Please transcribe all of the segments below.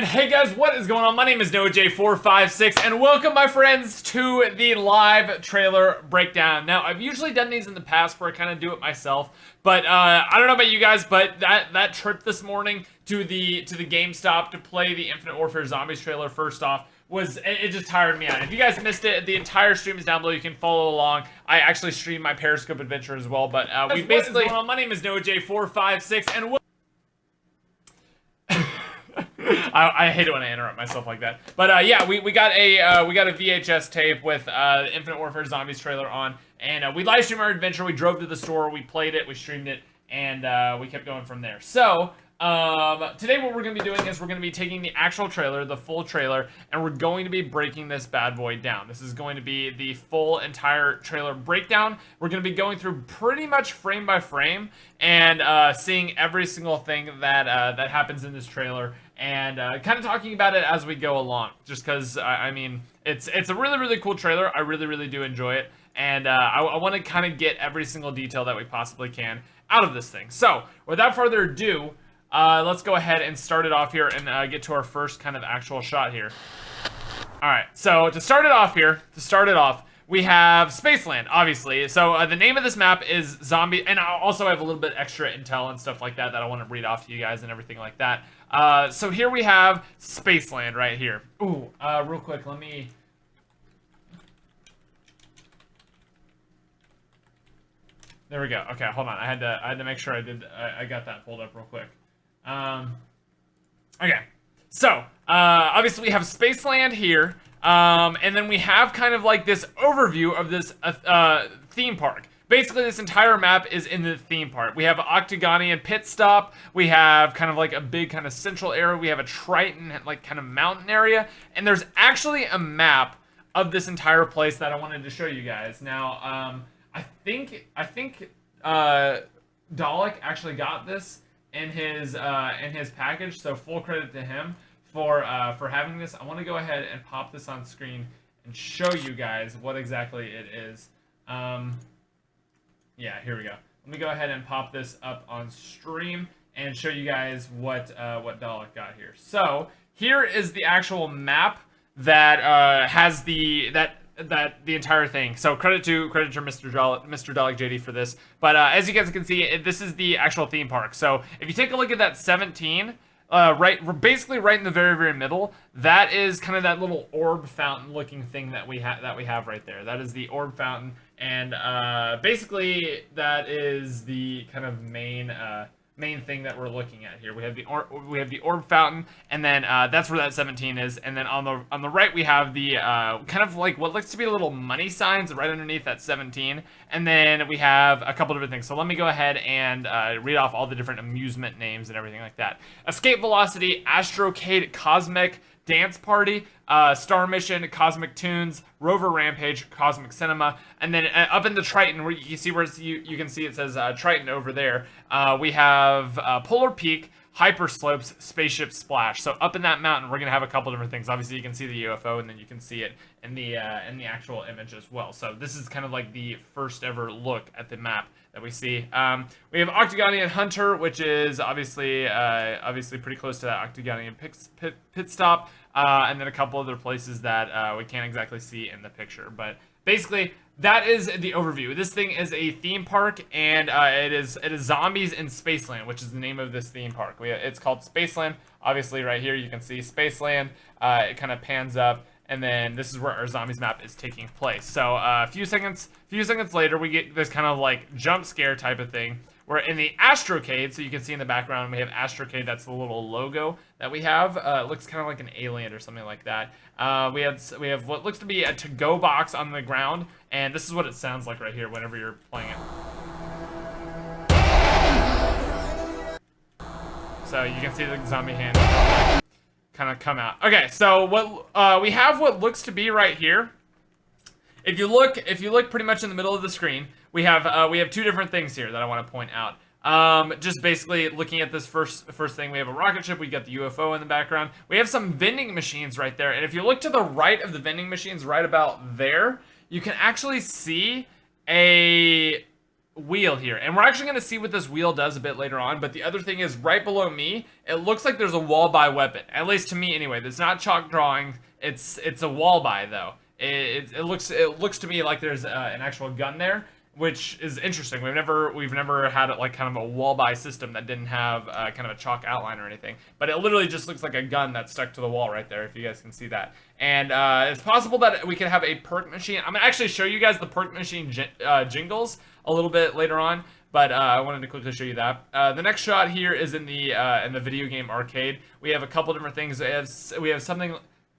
And hey guys, what is going on? My name is NoahJ456 and welcome my friends to the live trailer breakdown. Now, I've usually done these in the past where I kind of do it myself, but I don't know about you guys, but that trip this morning to the GameStop to play the Infinite Warfare Zombies trailer first off it just tired me out. If you guys missed it, the entire stream is down below. You can follow along. I actually streamed my Periscope adventure as well, but we basically... My name is NoahJ456 and I hate it when I interrupt myself like that. But yeah, we got a VHS tape with the Infinite Warfare Zombies trailer on, and we live streamed our adventure. We drove to the store, we played it, we streamed it, and we kept going from there. So today what we're going to be doing is we're going to be taking the actual trailer, the full trailer, and we're going to be breaking this bad boy down. This is going to be the full entire trailer breakdown. We're going to be going through pretty much frame by frame and seeing every single thing that that happens in this trailer and kind of talking about it as we go along. Just because, I mean, it's a really, really cool trailer. I really, really do enjoy it. And I want to kind of get every single detail that we possibly can out of this thing. So, without further ado, let's go ahead and start it off here and get to our first kind of actual shot here. Alright, so to start it off, we have Spaceland, obviously. So the name of this map is Zombie, and I also have a little bit extra intel and stuff like that I want to read off to you guys and everything like that. So here we have Spaceland right here. Ooh, real quick, let me... There we go. Okay, hold on. I had to make sure I got that pulled up real quick. Okay, so obviously we have Spaceland here, and then we have kind of like this overview of this theme park. Basically, this entire map is in the theme park. We have Octagonian pit stop. We have kind of like a big kind of central area. We have a Triton like kind of mountain area, and there's actually a map of this entire place that I wanted to show you guys. Now, I think Dalek actually got this in his package, so full credit to him for having this. I want to go ahead and pop this on screen and show you guys what exactly it is. Yeah, here we go. Let me go ahead and pop this up on stream and show you guys what Dalek got here. So here is the actual map that has the entire thing. So credit to Mr. Dalek JD for this. But as you guys can see, this is the actual theme park. So if you take a look at that 17, we're basically right in the very, very middle. That is kind of that little orb fountain looking thing that we have right there. That is the orb fountain, and basically that is the kind of main thing that we're looking at here. We have the orb fountain, and then that's where that 17 is, and then on the right we have the kind of like what looks to be little money signs right underneath that 17, and then we have a couple different things. So let me go ahead and read off all the different amusement names and everything like that. Escape Velocity, Astrocade, Cosmic, Dance Party, Star Mission, Cosmic Tunes, Rover Rampage, Cosmic Cinema, and then up in the Triton, where you can see you can see it says Triton over there. We have Polar Peak, Hyper Slopes, Spaceship Splash. So up in that mountain, we're gonna have a couple different things. Obviously, you can see the UFO, and then you can see it in the actual image as well. So this is kind of like the first ever look at the map that we see. We have Octagonian Hunter, which is obviously pretty close to that Octagonian pit stop, and then a couple other places that we can't exactly see in the picture. But basically, that is the overview. This thing is a theme park, and it is Zombies in Spaceland, which is the name of this theme park. It's called Spaceland. Obviously, right here you can see Spaceland. It kind of pans up. And then this is where our zombies map is taking place. So a few seconds later, we get this kind of like jump scare type of thing. We're in the Astrocade, so you can see in the background we have Astrocade. That's the little logo that we have. It looks kind of like an alien or something like that. We have what looks to be a to-go box on the ground, and this is what it sounds like right here whenever you're playing it. So you can see the zombie hand kind of come out. Okay, so what we have what looks to be right here. If you look pretty much in the middle of the screen, we have two different things here that I want to point out. Just basically looking at this first thing, we have a rocket ship, we got the UFO in the background. We have some vending machines right there, and if you look to the right of the vending machines, right about there, you can actually see a wheel here, and we're actually going to see what this wheel does a bit later on. But the other thing is, right below me, it looks like there's a wall buy weapon, at least to me anyway. It's not chalk drawing, it's a wall buy though. It looks to me like there's an actual gun there, which is interesting. We've never had it like kind of a wall buy system that didn't have kind of a chalk outline or anything, but it literally just looks like a gun that's stuck to the wall right there, if you guys can see that. And it's possible that we could have a perk machine. I'm gonna actually show you guys the perk machine jingles a little bit later on, but I wanted to quickly show you that. The next shot here is in the video game arcade. We have a couple different things. We have something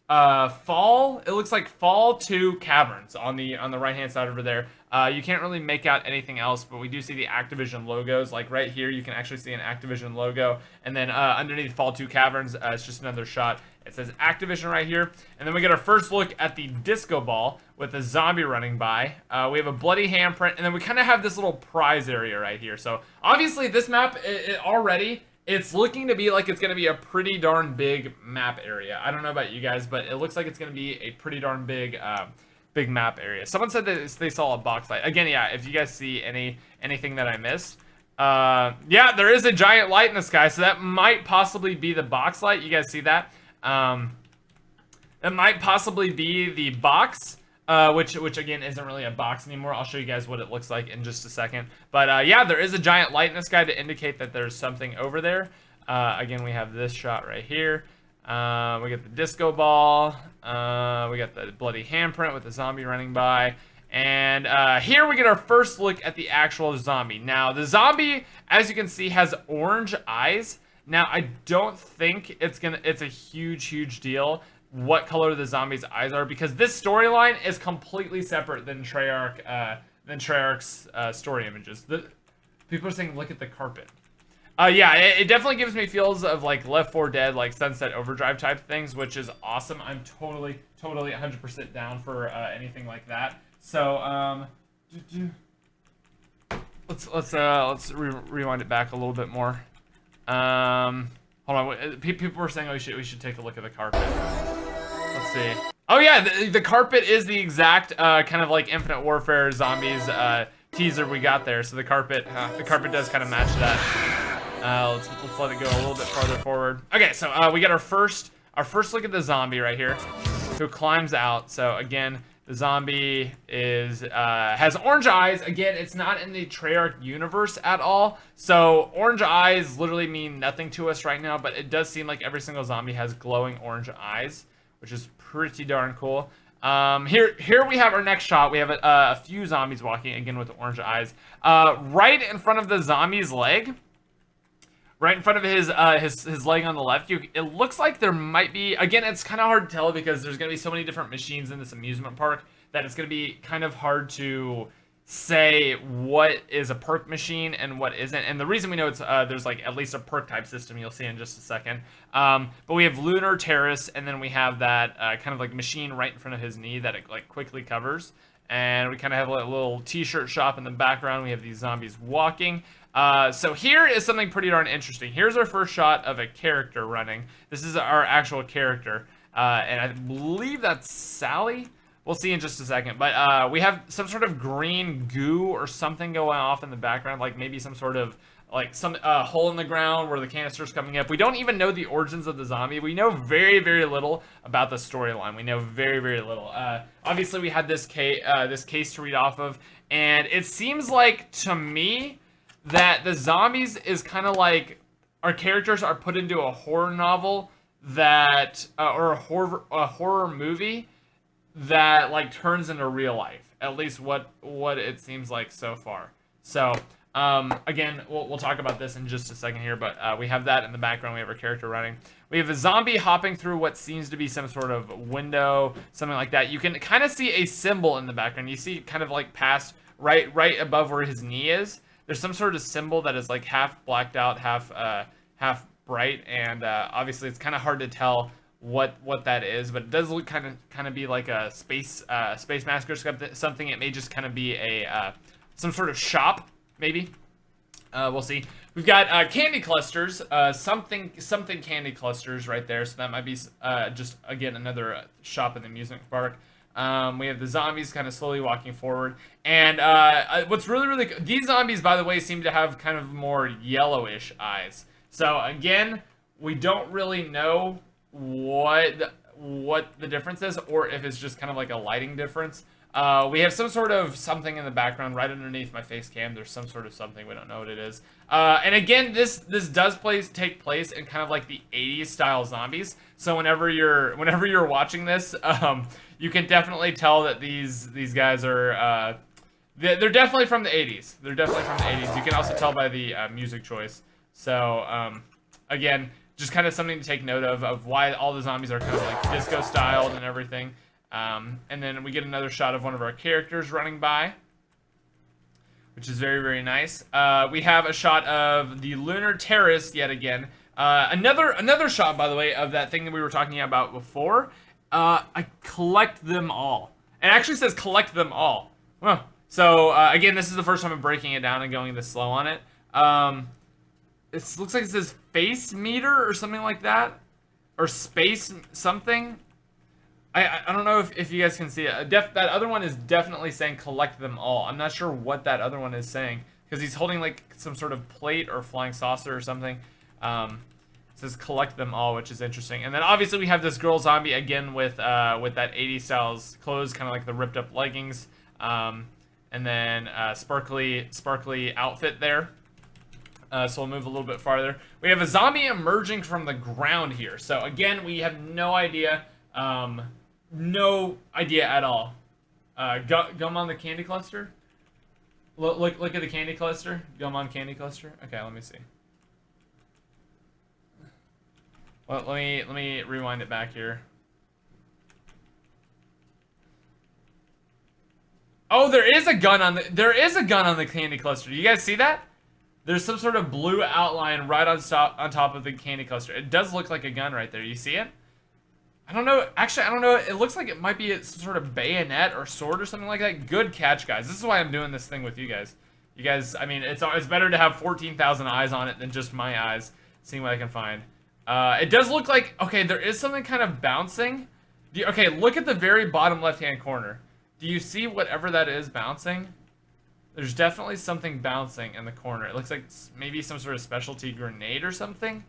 fall. It looks like Fall 2 Caverns on the right hand side over there. You can't really make out anything else, but we do see the Activision logos. Like right here, you can actually see an Activision logo, and then underneath Fall 2 Caverns, it's just another shot. It says Activision right here, and then we get our first look at the disco ball with a zombie running by. We have a bloody handprint, and then we kind of have this little prize area right here. So obviously this map, it's looking to be like it's going to be a pretty darn big map area. I don't know about you guys, but it looks like it's going to be a pretty darn big big map area. Someone said that they saw a box light. Again, yeah, if you guys see anything that I missed. Yeah, there is a giant light in the sky, so that might possibly be the box light. You guys see that? That might possibly be the box. Which again isn't really a box anymore. I'll show you guys what it looks like in just a second. But yeah, there is a giant light in the sky to indicate that there's something over there. Again, we have this shot right here. We got the disco ball. We got the bloody handprint with the zombie running by. And here we get our first look at the actual zombie. Now, the zombie, as you can see, has orange eyes. Now, I don't think it's a huge deal what color the zombie's eyes are, because this storyline is completely separate than Treyarch's story images. People are saying, look at the carpet. Yeah, it definitely gives me feels of like Left 4 Dead, like Sunset Overdrive type things, which is awesome. I'm totally 100% down for anything like that. So let's rewind it back a little bit more. Hold on, people were saying we should take a look at the carpet. Let's see. Oh yeah, the carpet is the exact kind of like Infinite Warfare Zombies teaser we got there. So the carpet does kind of match that. Let's let it go a little bit farther forward. Okay, so we got our first look at the zombie right here, who climbs out. So again, the zombie has orange eyes. Again, it's not in the Treyarch universe at all. So orange eyes literally mean nothing to us right now, but it does seem like every single zombie has glowing orange eyes, which is pretty darn cool. Here we have our next shot. We have a few zombies walking, again with the orange eyes. Right in front of the zombie's leg, right in front of his leg on the left, it looks like there might be, again, it's kind of hard to tell because there's going to be so many different machines in this amusement park that it's going to be kind of hard to say what is a perk machine and what isn't. And the reason we know it's there's like at least a perk type system, you'll see in just a second. But we have Lunar Terrace, and then we have that kind of like machine right in front of his knee that it like quickly covers. And we kind of have a little t-shirt shop in the background. We have these zombies walking. So here is something pretty darn interesting. Here's our first shot of a character running. This is our actual character. And I believe that's Sally. We'll see in just a second. But we have some sort of green goo or something going off in the background. Like maybe some sort of like some hole in the ground where the canister's coming up. We don't even know the origins of the zombie. We know very little about the storyline. We know very little. Obviously, we had this case to read off of. And it seems like, to me, that the zombies is kind of like our characters are put into a horror novel that or a horror movie that like turns into real life, at least what it seems like so far. So again, we'll talk about this in just a second here, but we have that in the background. We have our character running. We have a zombie hopping through what seems to be some sort of window, something like that. You can kind of see a symbol in the background. You see kind of like past right above where his knee is. There's some sort of symbol that is like half blacked out, half bright, and obviously it's kind of hard to tell what that is, but it does look kind of be like a space mask or something. It may just kind of be a some sort of shop, maybe. We'll see. We've got candy clusters, something candy clusters right there. So that might be just again another shop in the amusement park. We have the zombies kind of slowly walking forward. And what's really these zombies, by the way, seem to have kind of more yellowish eyes. So again, we don't really know what the difference is, or if it's just kind of like a lighting difference. We have some sort of something in the background right underneath my face cam. There's some sort of something, we don't know what it is. And again, this does take place in kind of like the 80s style zombies. So whenever you're watching this, you can definitely tell that these guys are they're definitely from the 80s. They're definitely from the 80s. You can also tell by the music choice. So again, just kind of something to take note of why all the zombies are kind of like disco styled and everything. And then we get another shot of one of our characters running by, which is very nice. We have a shot of the lunar terrace yet again. Another shot, by the way, of that thing that we were talking about before. I collect them all. It actually says collect them all. Well, so again, this is the first time I'm breaking it down and going this slow on it. It looks like it says face meter or something like that, or space something. I don't know if you guys can see it. That other one is definitely saying collect them all. I'm not sure what that other one is saying, because he's holding like some sort of plate or flying saucer or something. It says collect them all, which is interesting. And then obviously we have this girl zombie again with that 80s styles clothes, kind of like the ripped up leggings, and then sparkly outfit there. So we'll move a little bit farther. We have a zombie emerging from the ground here. So again, we have no idea. No idea at all. Gum on the candy cluster? Look at the candy cluster. Gum on candy cluster. Okay, let me see. Well, let me rewind it back here. Oh, there is a gun on the candy cluster. Do you guys see that? There's some sort of blue outline right on top of the candy cluster. It does look like a gun right there. You see it? I don't know. Actually, I don't know. It looks like it might be some sort of bayonet or sword or something like that. Good catch, guys. This is why I'm doing this thing with you guys. You guys, I mean, it's better to have 14,000 eyes on it than just my eyes, seeing what I can find. It does look like, okay, there is something kind of bouncing. Okay, look at the very bottom left-hand corner. Do you see whatever that is bouncing? There's definitely something bouncing in the corner. It looks like maybe some sort of specialty grenade or something.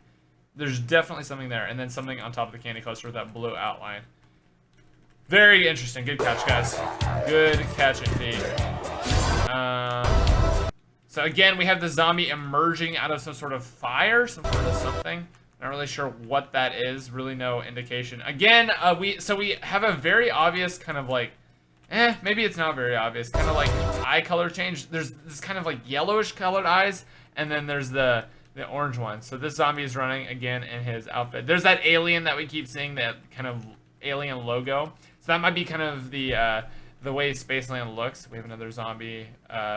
There's definitely something there, and then something on top of the candy cluster with that blue outline. Very interesting. Good catch, guys. Good catch indeed. So again, we have the zombie emerging out of some sort of fire, some sort of something. Not really sure what that is. Really no indication. Again, we have a very obvious kind of like, maybe it's not very obvious. Kind of like eye color change. There's this kind of like yellowish colored eyes, and then there's the orange one. So this zombie is running again in his outfit. There's that alien that we keep seeing, that kind of alien logo. So that might be kind of the way Spaceland looks. We have another zombie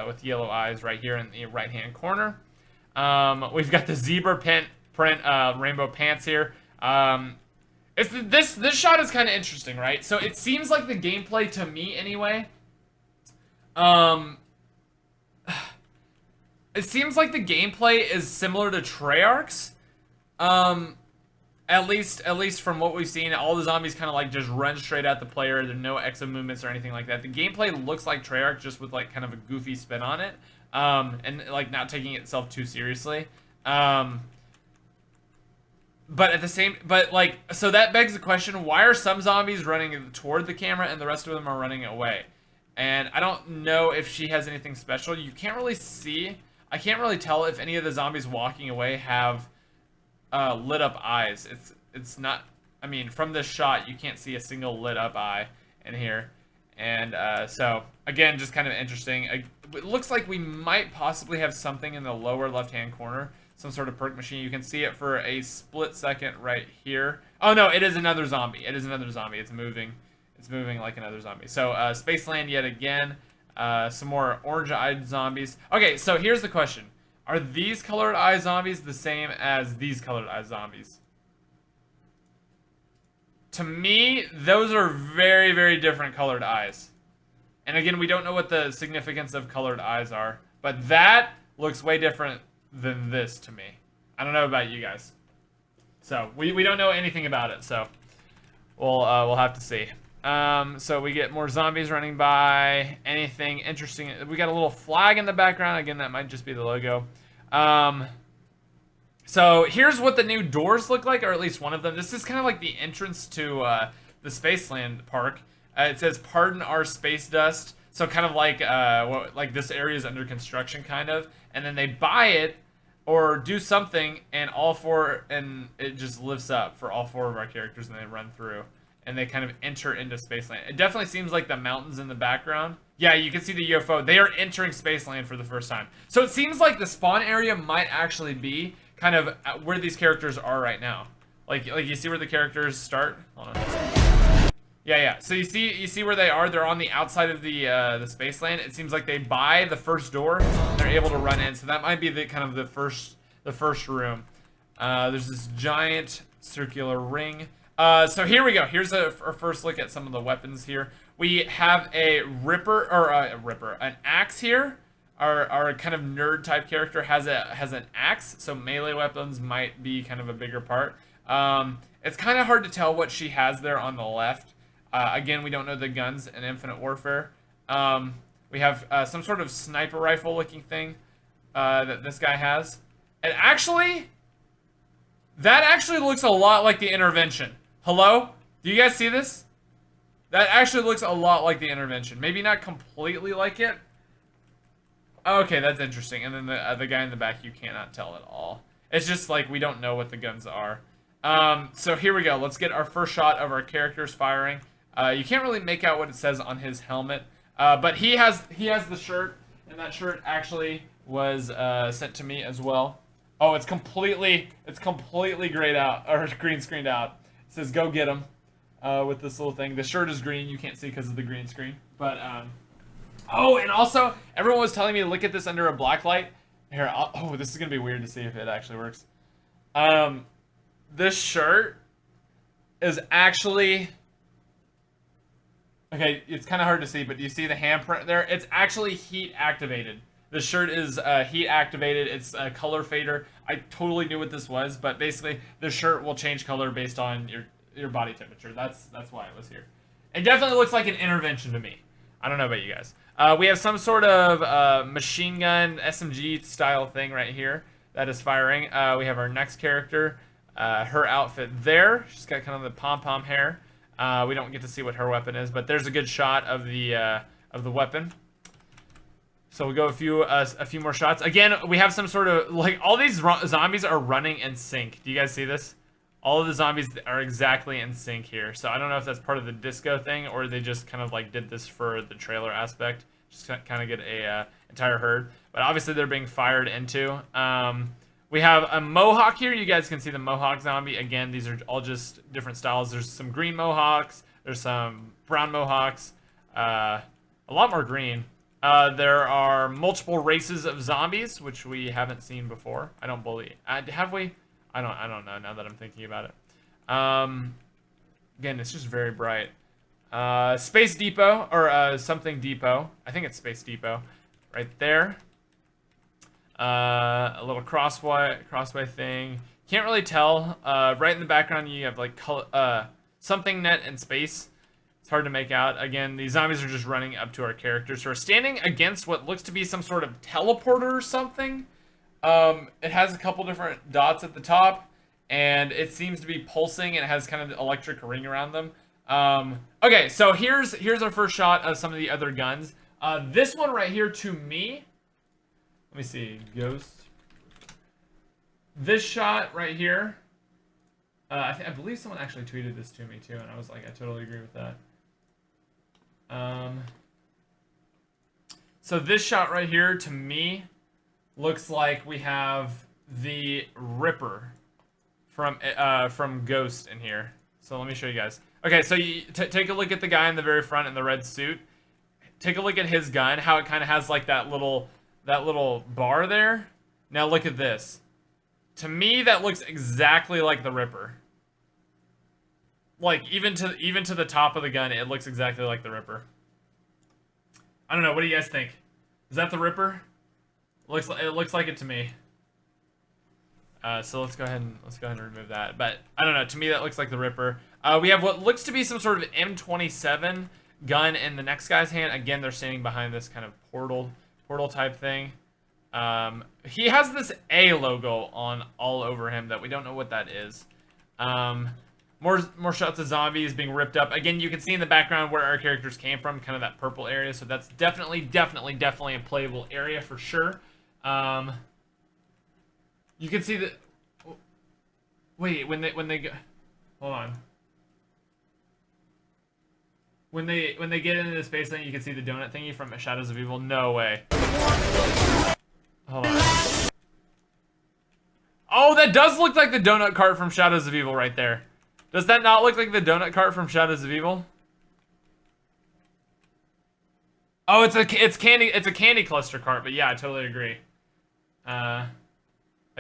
with yellow eyes right here in the right-hand corner. We've got the zebra print rainbow pants here. This shot is kind of interesting, right? So it seems like the gameplay, to me anyway, it seems like the gameplay is similar to Treyarch's. At least from what we've seen, all the zombies kind of like just run straight at the player. There's no exit movements or anything like that. The gameplay looks like Treyarch, just with like kind of a goofy spin on it, and like not taking itself too seriously. But so that begs the question: why are some zombies running toward the camera and the rest of them are running away? And I don't know if she has anything special. You can't really see. I can't really tell if any of the zombies walking away have lit up eyes. It's not, I mean, from this shot you can't see a single lit up eye in here. And so again, just kind of interesting. It looks like we might possibly have something in the lower left hand corner, some sort of perk machine. You can see it for a split second right here. Oh no, it is another zombie. It is another zombie. It's moving like another zombie. So Spaceland yet again. Some more orange-eyed zombies. Okay, so here's the question. Are these colored eye zombies the same as these colored eye zombies? To me, those are very, very different colored eyes. And again, we don't know what the significance of colored eyes are, but that looks way different than this to me. I don't know about you guys. So we don't know anything about it, so we'll have to see. So we get more zombies running by. Anything interesting? We got a little flag in the background. Again, that might just be the logo. So here's what the new doors look like, or at least one of them. This is kind of like the entrance to the Spaceland park. It says "Pardon our space dust." So kind of like this area is under construction, kind of. And then they buy it or do something, and it just lifts up for all 4 of our characters, and they run through, and they kind of enter into Spaceland. It definitely seems like the mountains in the background. Yeah, you can see the UFO. They are entering Spaceland for the first time. So it seems like the spawn area might actually be kind of where these characters are right now. Like you see where the characters start? Hold on. Yeah. So you see where they are. They're on the outside of the Spaceland. It seems like they buy the first door. They're able to run in. So that might be the kind of the first room. There's this giant circular ring. So here we go. Here's our first look at some of the weapons here. We have a an axe here. Our kind of nerd type character has an axe, so melee weapons might be kind of a bigger part. It's kind of hard to tell what she has there on the left. Again, we don't know the guns in Infinite Warfare. We have some sort of sniper rifle looking thing that this guy has. And that actually looks a lot like the Intervention. Hello? Do you guys see this? That actually looks a lot like the Intervention. Maybe not completely like it. Okay, that's interesting. And then the guy in the back, you cannot tell at all. It's just like we don't know what the guns are. So here we go. Let's get our first shot of our characters firing. You can't really make out what it says on his helmet, but he has the shirt, and that shirt actually was sent to me as well. Oh, it's completely grayed out or green screened out. It says "Go get him" with this little thing. The shirt is green. You can't see because of the green screen, but oh, and also everyone was telling me to look at this under a black light. Here, oh, this is gonna be weird to see if it actually works. This shirt is actually okay. It's kind of hard to see, but do you see the handprint there? It's actually heat activated. The shirt is heat activated. It's a color fader. I totally knew what this was, but basically the shirt will change color based on your body temperature. That's why it was here. It definitely looks like an Intervention to me. I don't know about you guys. We have some sort of machine gun SMG style thing right here that is firing. We have our next character. Her outfit there. She's got kind of the pom-pom hair. We don't get to see what her weapon is, but there's a good shot of the weapon. So we'll go a few more shots. Again, we have some sort of like all these zombies are running in sync. Do you guys see this? All of the zombies are exactly in sync here. So I don't know if that's part of the disco thing or they just kind of like did this for the trailer aspect, just kind of get a entire herd. But obviously they're being fired into. We have a mohawk here. You guys can see the mohawk zombie. Again, these are all just different styles. There's some green mohawks. There's some brown mohawks. A lot more green. There are multiple races of zombies, which we haven't seen before. I don't believe. Have we? I don't know now that I'm thinking about it. Again, it's just very bright. Space Depot, or something Depot. I think it's Space Depot. Right there. A little crossway thing. Can't really tell. Right in the background, you have like something net and space. It's hard to make out. Again, these zombies are just running up to our characters who are standing against what looks to be some sort of teleporter or something. It has a couple different dots at the top, and it seems to be pulsing, and it has kind of the electric ring around them. Okay, so here's our first shot of some of the other guns. This one right here, to me, let me see, Ghost. This shot right here, I believe someone actually tweeted this to me too, and I was like, I totally agree with that. So this shot right here, to me, looks like we have the Ripper from Ghost in here. So let me show you guys. Okay, so you take a look at the guy in the very front in the red suit. Take a look at his gun, how it kind of has like that little bar there. Now look at this. To me, that looks exactly like the Ripper. Like even to the top of the gun, it looks exactly like the Ripper. I don't know. What do you guys think? Is that the Ripper? It looks like it to me. So let's go ahead and remove that. But I don't know. To me, that looks like the Ripper. We have what looks to be some sort of M27 gun in the next guy's hand. Again, they're standing behind this kind of portal type thing. He has this A logo on all over him that we don't know what that is. More shots of zombies being ripped up. Again, you can see in the background where our characters came from, kind of that purple area. So that's definitely a playable area for sure. You can see the. Wait, when they go, hold on. When they get into the Spaceland, you can see the donut thingy from Shadows of Evil. No way. Hold on. Oh, that does look like the donut cart from Shadows of Evil right there. Does that not look like the donut cart from Shadows of Evil? Oh, it's a candy cluster cart, but yeah, I totally agree. I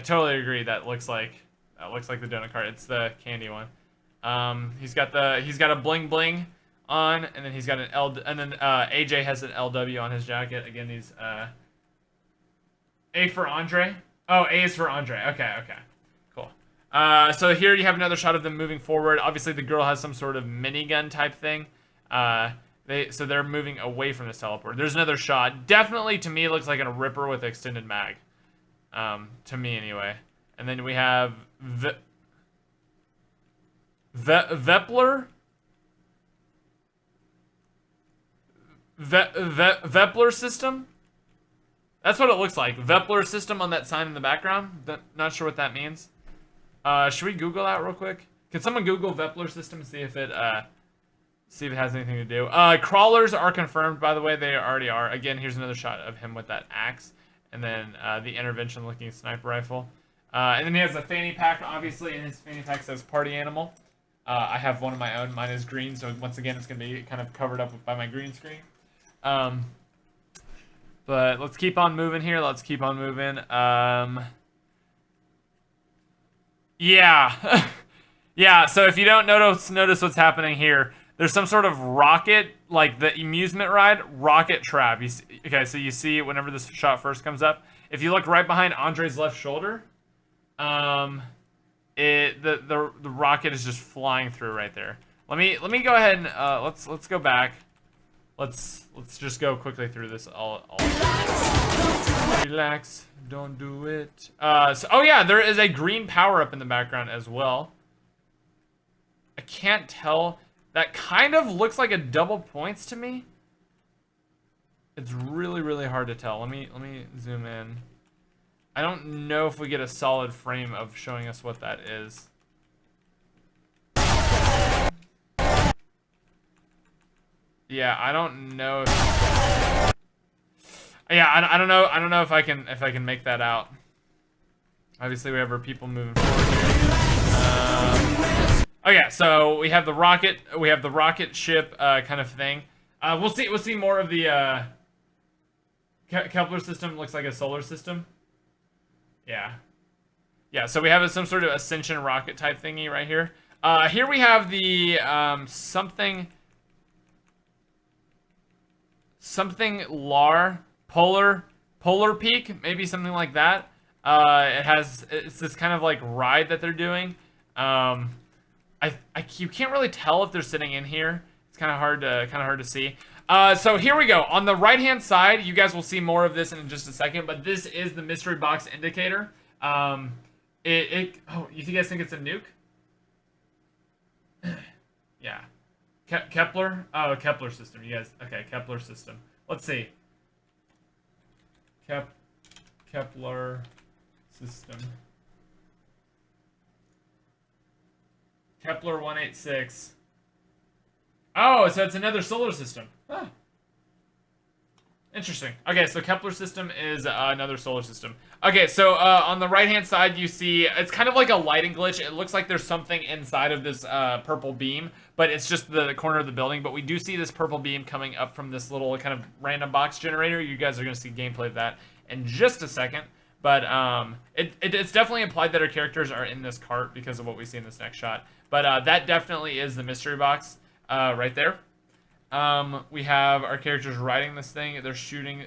totally agree. That looks like the donut cart. It's the candy one. He's got a bling bling on, and then he's got an L, and then AJ has an LW on his jacket. Again, these A for Andre. Oh, A is for Andre. Okay, cool. So here you have another shot of them moving forward. Obviously, the girl has some sort of minigun type thing. So they're moving away from this teleport. There's another shot. Definitely, to me, it looks like a Ripper with extended mag. To me, anyway. And then we have Vepler. Vepler system. That's what it looks like. Vepler system on that sign in the background. Not sure what that means. Should we Google that real quick? Can someone Google Vepler system and see if it has anything to do? Crawlers are confirmed, by the way. They already are. Again, here's another shot of him with that axe. And then the intervention-looking sniper rifle. And then he has a fanny pack, obviously, and his fanny pack says Party Animal. I have one of my own. Mine is green, so once again, it's going to be kind of covered up by my green screen. But let's keep on moving here. Let's keep on moving. Yeah. Yeah, so if you don't notice what's happening here, there's some sort of rocket, like the amusement ride, rocket trap. You see, okay, so you see whenever this shot first comes up, if you look right behind Andre's left shoulder, the rocket is just flying through right there. Let me go ahead and let's go back. Let's just go quickly through this all. Relax, don't do it. Oh yeah, there is a green power up in the background as well. I can't tell. That kind of looks like a double points to me. It's really hard to tell. Let me zoom in. I don't know if we get a solid frame of showing us what that is. Yeah, I don't know. Yeah, I don't know. I don't know if I can make that out. Obviously, we have our people moving forward here. Okay, so we have the rocket. We have the rocket ship kind of thing. We'll see more of the Kepler system. Looks like a solar system. Yeah. So we have some sort of ascension rocket type thingy right here. Here we have the something LAR polar peak, maybe something like that. It's this kind of like ride that they're doing. You can't really tell if they're sitting in here. It's kind of hard to see. So here we go. On the right hand side, you guys will see more of this in just a second, but this is the mystery box indicator. Oh, you guys think it's a nuke? Yeah. Kepler? Oh, Kepler system. You guys, okay, Kepler system. Let's see. Kepler system. Kepler 186. Oh, so it's another solar system. Huh. Interesting. Okay, so Kepler system is another solar system. Okay, so on the right-hand side, you see, it's kind of like a lighting glitch. It looks like there's something inside of this purple beam, but it's just the corner of the building. But we do see this purple beam coming up from this little kind of random box generator. You guys are going to see gameplay of that in just a second. But it's definitely implied that our characters are in this cart because of what we see in this next shot. But that definitely is the mystery box right there. We have our characters riding this thing. They're shooting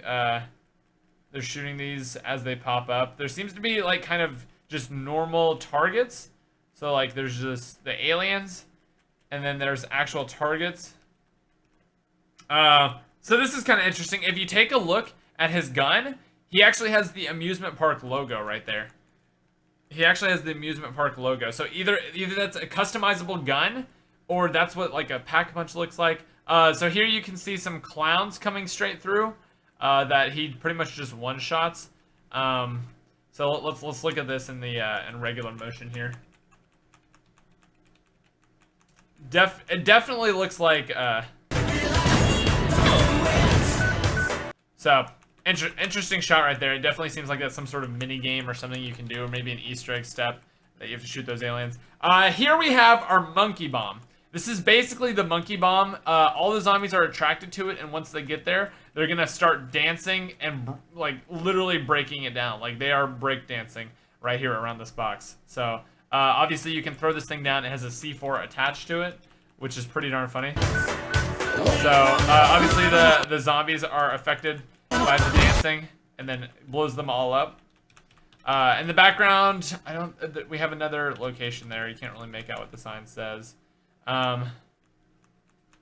these as they pop up. There seems to be like kind of just normal targets. So like there's just the aliens, and then there's actual targets. So this is kind of interesting. If you take a look at his gun, he actually has the amusement park logo right there. He actually has the amusement park logo. So either that's a customizable gun, or that's what like a pack-a-punch looks like. So here you can see some clowns coming straight through that he pretty much just one-shots. So let's look at this in the in regular motion here. It definitely looks like so interesting shot right there. It definitely seems like that's some sort of mini game or something you can do, or maybe an Easter egg step that you have to shoot those aliens. Here we have our monkey bomb. This is basically the monkey bomb. All the zombies are attracted to it, and once they get there, they're gonna start dancing and like literally breaking it down. Like they are break dancing right here around this box. So obviously you can throw this thing down. It has a C4 attached to it, which is pretty darn funny. So obviously the zombies are affected by the dancing, and then it blows them all up. In the background, we have another location there. You can't really make out what the sign says.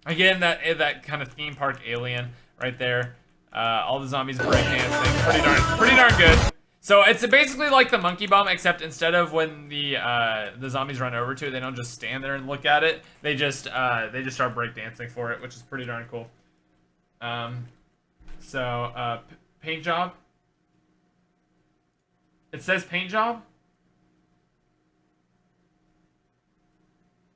Again, that kind of theme park alien right there. All the zombies breakdancing, pretty darn good. So it's basically like the monkey bomb, except instead of when the zombies run over to it, they don't just stand there and look at it. They just start breakdancing for it, which is pretty darn cool. Paint job. It says paint job.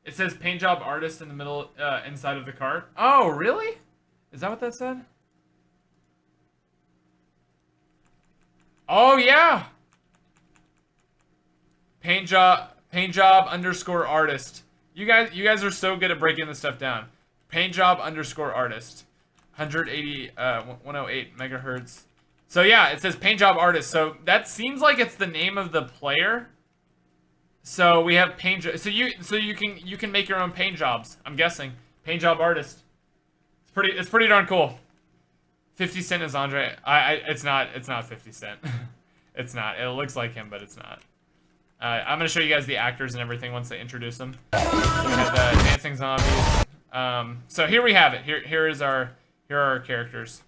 It says paint job artist in the middle, inside of the cart. Oh, really? Is that what that said? Oh yeah. Paint job underscore artist. You guys are so good at breaking this stuff down. Paint job underscore artist. 108 megahertz. So yeah, it says paint job artist. So that seems like it's the name of the player. So we have paint. So you can make your own paint jobs. I'm guessing paint job artist. It's pretty darn cool. 50 Cent is Andre. It's not 50 Cent. It's not. It looks like him, but it's not. I'm gonna show you guys the actors and everything once they introduce them. So we have the dancing zombies. So here we have it. Here are our characters.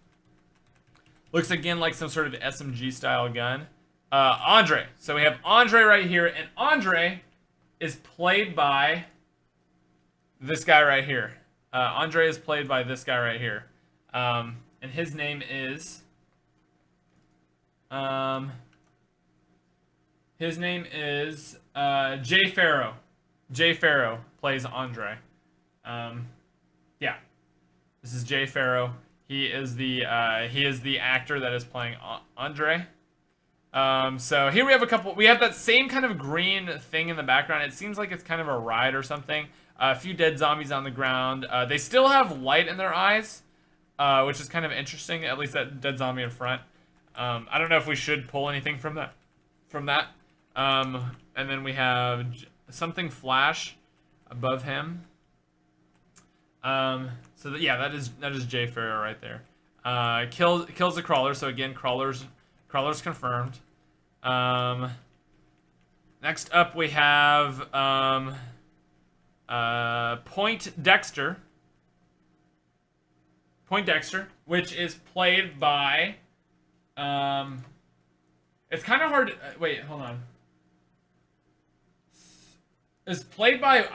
Looks again like some sort of SMG style gun. Andre. So we have Andre right here, and Andre is played by this guy right here. Andre is played by this guy right here. And his name is Jay Farrow. Jay Farrow plays Andre. Yeah. This is Jay Farrow. He is the actor that is playing Andre. So here we have that same kind of green thing in the background. It seems like it's kind of a ride or something. A few dead zombies on the ground. They still have light in their eyes, which is kind of interesting. At least that dead zombie in front. I don't know if we should pull anything from that. And then we have something flash above him. Yeah, that is Jay Farrow right there. Kills the crawler. So again, crawler's confirmed. Next up we have Point Dexter, which is played by it's kind of hard. Wait, hold on. It's played by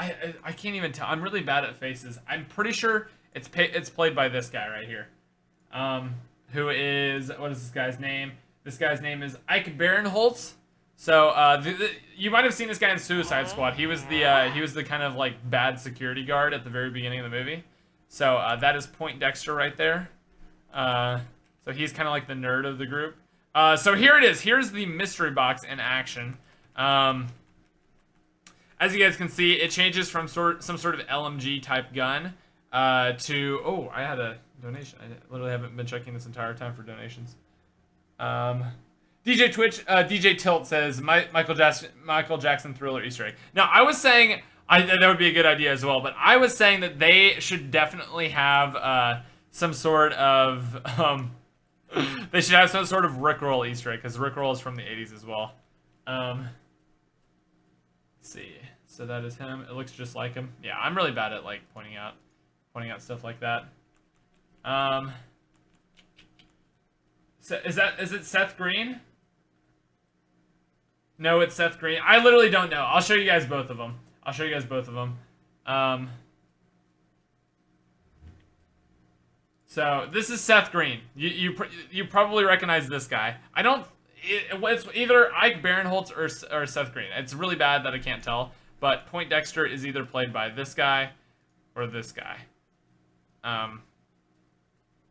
I can't even tell. I'm really bad at faces. I'm pretty sure it's played by this guy right here. Who is, what is this guy's name? This guy's name is Ike Barinholtz. So you might have seen this guy in Suicide Squad. He was the kind of like bad security guard at the very beginning of the movie. So that is Point Dexter right there. So he's kind of like the nerd of the group. So here it is. Here's the mystery box in action. As you guys can see, it changes from some sort of LMG type gun to... Oh, I had a donation. I literally haven't been checking this entire time for donations. DJ Twitch, DJ Tilt says, Michael Jackson Thriller Easter egg. Now, I was saying that would be a good idea as well, but I was saying that they should definitely have some sort of... they should have some sort of Rickroll Easter egg, because Rickroll is from the 80s as well. Let's see. So that is him. It looks just like him. Yeah, I'm really bad at like pointing out stuff like that. So is it Seth Green? No, it's Seth Green. I literally don't know. I'll show you guys both of them. So this is Seth Green. You probably recognize this guy. I don't. It's either Ike Barinholtz or Seth Green. It's really bad that I can't tell. But Point Dexter is either played by this guy or this guy.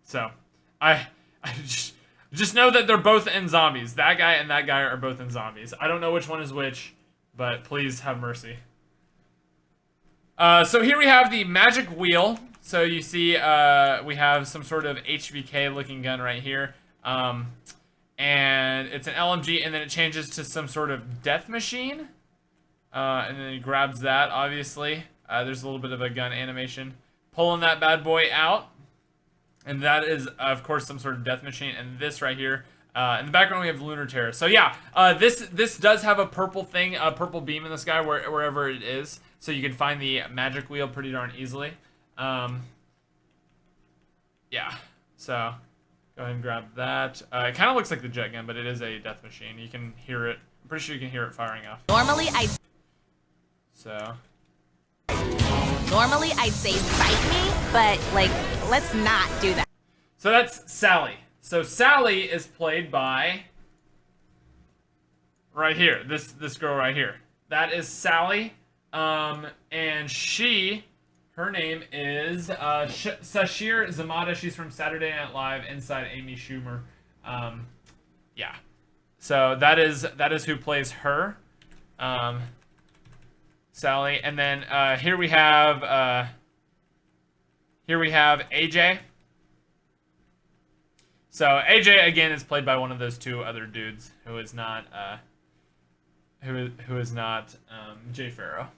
So I just know that they're both in Zombies. That guy and that guy are both in Zombies. I don't know which one is which, but please have mercy. So here we have the magic wheel. So you see, we have some sort of HVK looking gun right here. And it's an LMG, and then it changes to some sort of death machine. And then he grabs that, obviously. There's a little bit of a gun animation. Pulling that bad boy out. And that is, of course, some sort of death machine. And this right here, in the background, we have Lunar Terror. So yeah, this does have a purple thing, a purple beam in the sky wherever it is. So you can find the magic wheel pretty darn easily. Yeah, so go ahead and grab that. It kind of looks like the jet gun, but it is a death machine. You can hear it. I'm pretty sure you can hear it firing off. Normally, I'd say fight me, but like, let's not do that. So that's Sally. So Sally is played by right here. This girl right here. That is Sally. And her name is Sashir Zamata. She's from Saturday Night Live inside Amy Schumer. Yeah. So that is who plays her. Sally. And then here we have AJ. So AJ again is played by one of those two other dudes who is not Jay Farrow.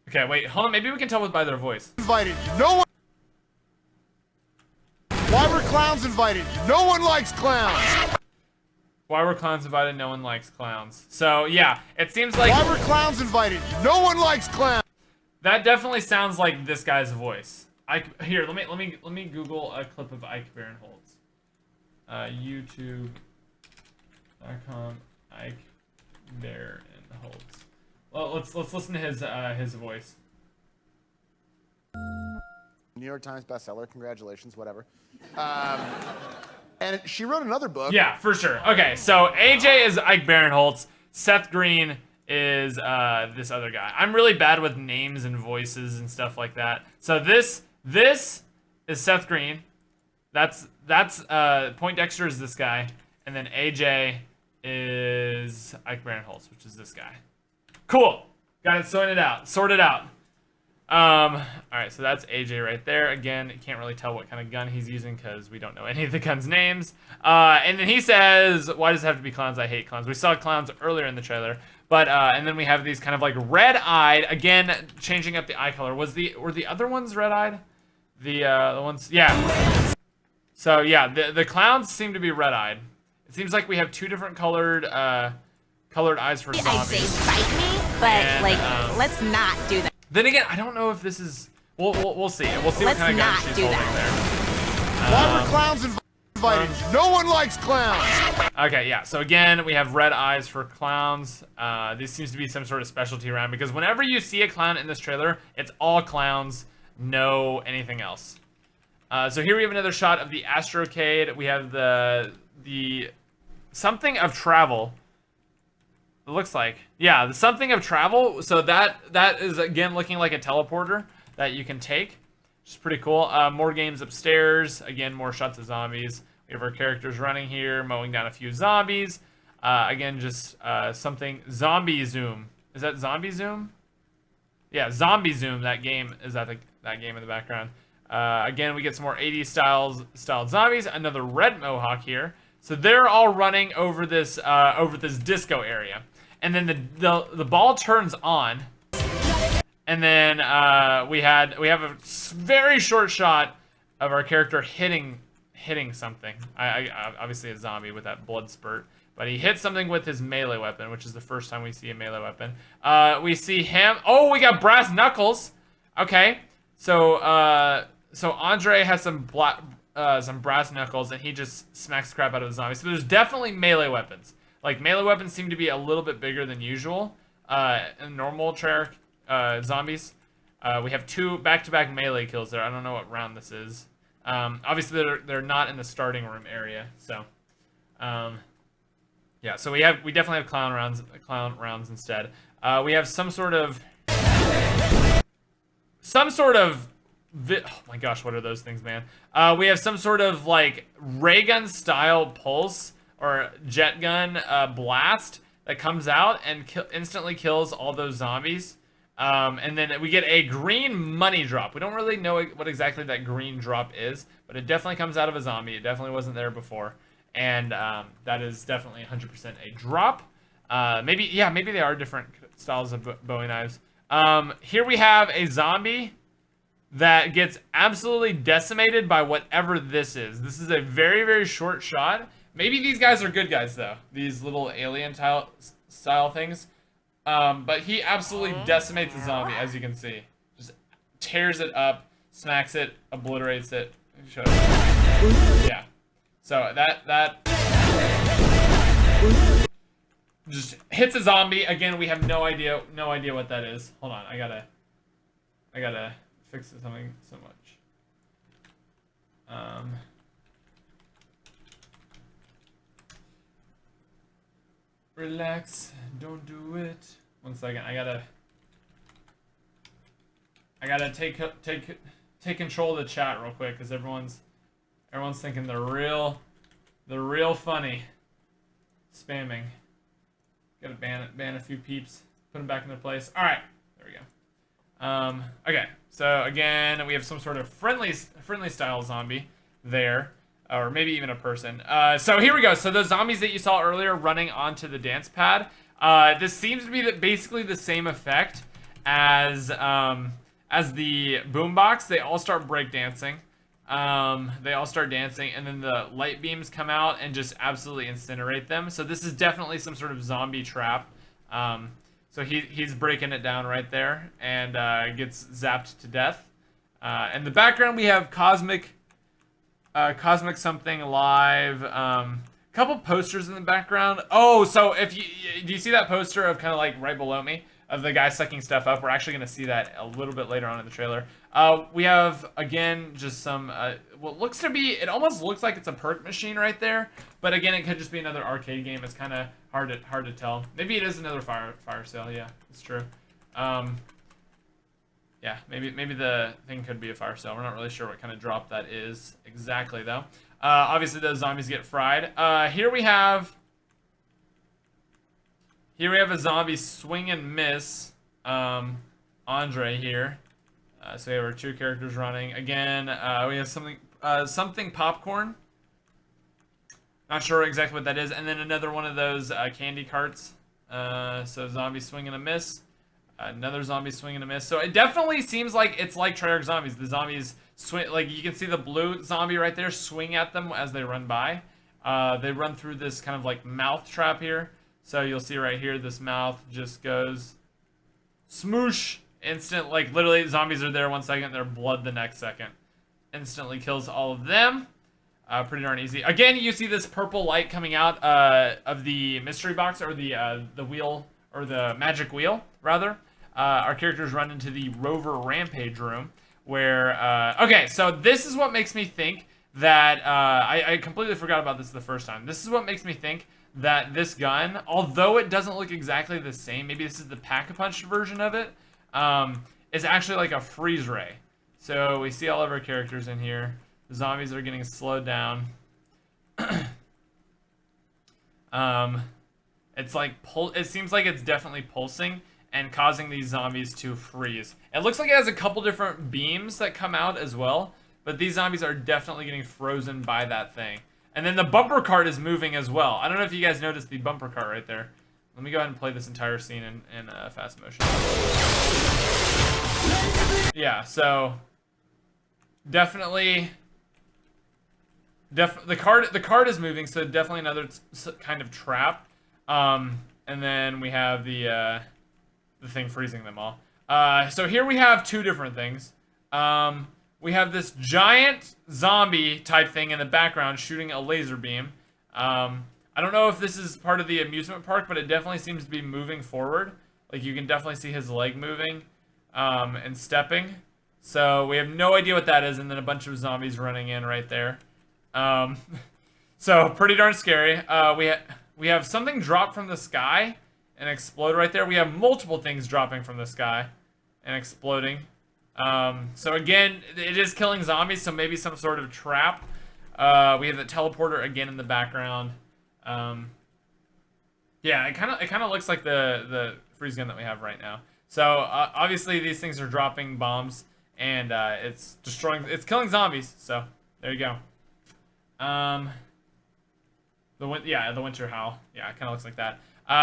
Okay, wait, hold on. Maybe we can tell by their voice. Invited you. No one. Why were clowns invited you? No one likes clowns. Why were clowns invited? No one likes clowns. So yeah, it seems like. Why were clowns invited you? No one likes clowns. That definitely sounds like this guy's voice. Here, let me Google a clip of Ike Barinholtz. YouTube.com Ike Barinholtz. Well, let's listen to his voice. New York Times bestseller. Congratulations, whatever. And she wrote another book. Yeah, for sure. Okay, so AJ is Ike Barinholtz. Seth Green is this other guy. I'm really bad with names and voices and stuff like that. So this is Seth Green. That's Point Dexter is this guy, and then AJ is Ike Barinholtz, which is this guy. Cool. Got it sorted out. All right, so that's AJ right there. Again, you can't really tell what kind of gun he's using because we don't know any of the guns' names. And then he says, "Why does it have to be clowns? I hate clowns." We saw clowns earlier in the trailer, but and then we have these kind of like red-eyed. Again, changing up the eye color. Were the other ones red-eyed? The ones, yeah. So yeah, the clowns seem to be red-eyed. It seems like we have two different colored eyes for zombies. I'd say fight me, but like, let's not do that. Then again, I don't know if this is. We'll see. We'll see what kind of gun she's holding there. Why were clowns invited? No one likes clowns. Okay, yeah. So again, we have red eyes for clowns. This seems to be some sort of specialty round because whenever you see a clown in this trailer, it's all clowns, no anything else. So here we have another shot of the Astrocade. We have the something of travel. It looks like, yeah, the something of travel. So that is again looking like a teleporter that you can take, which is pretty cool. More games upstairs. Again, more shots of zombies. We have our characters running here, mowing down a few zombies. Again, just something zombie zoom. Is that zombie zoom? Yeah, zombie zoom. That game is that game in the background. Again, we get some more 80s styled zombies. Another red mohawk here. So they're all running over this disco area. And then the ball turns on, and then we have a very short shot of our character hitting something. I obviously a zombie with that blood spurt, but he hits something with his melee weapon, which is the first time we see a melee weapon. We see him. Oh, we got brass knuckles. Okay, so so Andre has some brass knuckles, and he just smacks the crap out of the zombies. So there's definitely melee weapons. Like, melee weapons seem to be a little bit bigger than usual in normal Treyarch zombies. We have 2 back-to-back melee kills there. I don't know what round this is. Obviously, they're not in the starting room area, so yeah. So we definitely have clown rounds instead. We have some sort of oh my gosh, what are those things, man? We have some sort of like ray gun style pulse or jet gun blast that comes out and instantly kills all those zombies. And then we get a green money drop. We don't really know what exactly that green drop is, but it definitely comes out of a zombie. It definitely wasn't there before. And that is definitely 100% a drop. Maybe they are different styles of Bowie knives. Here we have a zombie that gets absolutely decimated by whatever this is. This is a very, very short shot. Maybe these guys are good guys, though. These little alien style things. But he absolutely decimates the zombie, as you can see. Just tears it up, smacks it, obliterates it. Yeah. So that just hits a zombie. Again, we have no idea what that is. Hold on, I gotta fix something so much. Relax, don't do it. 1 second, I gotta take control of the chat real quick, because everyone's thinking they're real funny. Spamming. Gotta ban a few peeps, put them back in their place. All right, there we go. Okay, so again, we have some sort of friendly style zombie there. Or maybe even a person. So here we go. So those zombies that you saw earlier running onto the dance pad, this seems to be basically the same effect as the boombox. They all start breakdancing. They all start dancing, and then the light beams come out and just absolutely incinerate them. So this is definitely some sort of zombie trap. So he's breaking it down right there and gets zapped to death. In the background, we have Cosmic something live. Couple posters in the background. Oh, so do you see that poster of kind of like right below me of the guy sucking stuff up? We're actually going to see that a little bit later on in the trailer. We have again just some what looks to be, it almost looks like it's a perk machine right there, but again, it could just be another arcade game. It's kind of hard to tell. Maybe it is another fire sale. Yeah, it's true. Yeah, maybe the thing could be a fire sale. We're not really sure what kind of drop that is exactly, though. Obviously, those zombies get fried. Here we have a zombie swing and miss. Andre here. So we have our 2 characters running. Again, we have something popcorn. Not sure exactly what that is. And then another one of those candy carts. So zombie swing and a miss. Another zombie swing and a miss. So it definitely seems like it's like Treyarch zombies. The zombies swing, like you can see the blue zombie right there swing at them as they run by. They run through this kind of like mouth trap here. So you'll see right here, this mouth just goes smoosh. Instant, like literally zombies are there 1 second, they're blood the next second. Instantly kills all of them. Pretty darn easy. Again, you see this purple light coming out of the mystery box, or the wheel, or the magic wheel, rather. Our characters run into the Rover Rampage room, where, okay, so this is what makes me think that, I completely forgot about this the first time. This is what makes me think that this gun, although it doesn't look exactly the same, maybe this is the Pack-a-Punch version of it, is actually like a freeze ray. So we see all of our characters in here. The zombies are getting slowed down. It's like it seems like it's definitely pulsing and causing these zombies to freeze. It looks like it has a couple different beams that come out as well, but these zombies are definitely getting frozen by that thing. And then the bumper cart is moving as well. I don't know if you guys noticed the bumper cart right there. Let me go ahead and play this entire scene in fast motion. Yeah, so definitely the card is moving, so definitely another kind of trap. And then we have the thing freezing them all. So here we have two different things. We have this giant zombie type thing in the background shooting a laser beam. I don't know if this is part of the amusement park, but it definitely seems to be moving forward. Like, you can definitely see his leg moving and stepping. So we have no idea what that is, and then a bunch of zombies running in right there. So pretty darn scary. We have something drop from the sky and explode right there. We have multiple things dropping from the sky and exploding. So again, it is killing zombies, so maybe some sort of trap. We have the teleporter again in the background. Yeah, it kind of looks like the freeze gun that we have right now. So obviously these things are dropping bombs, and it's killing zombies. So there you go. The winter howl. Yeah, it kind of looks like that.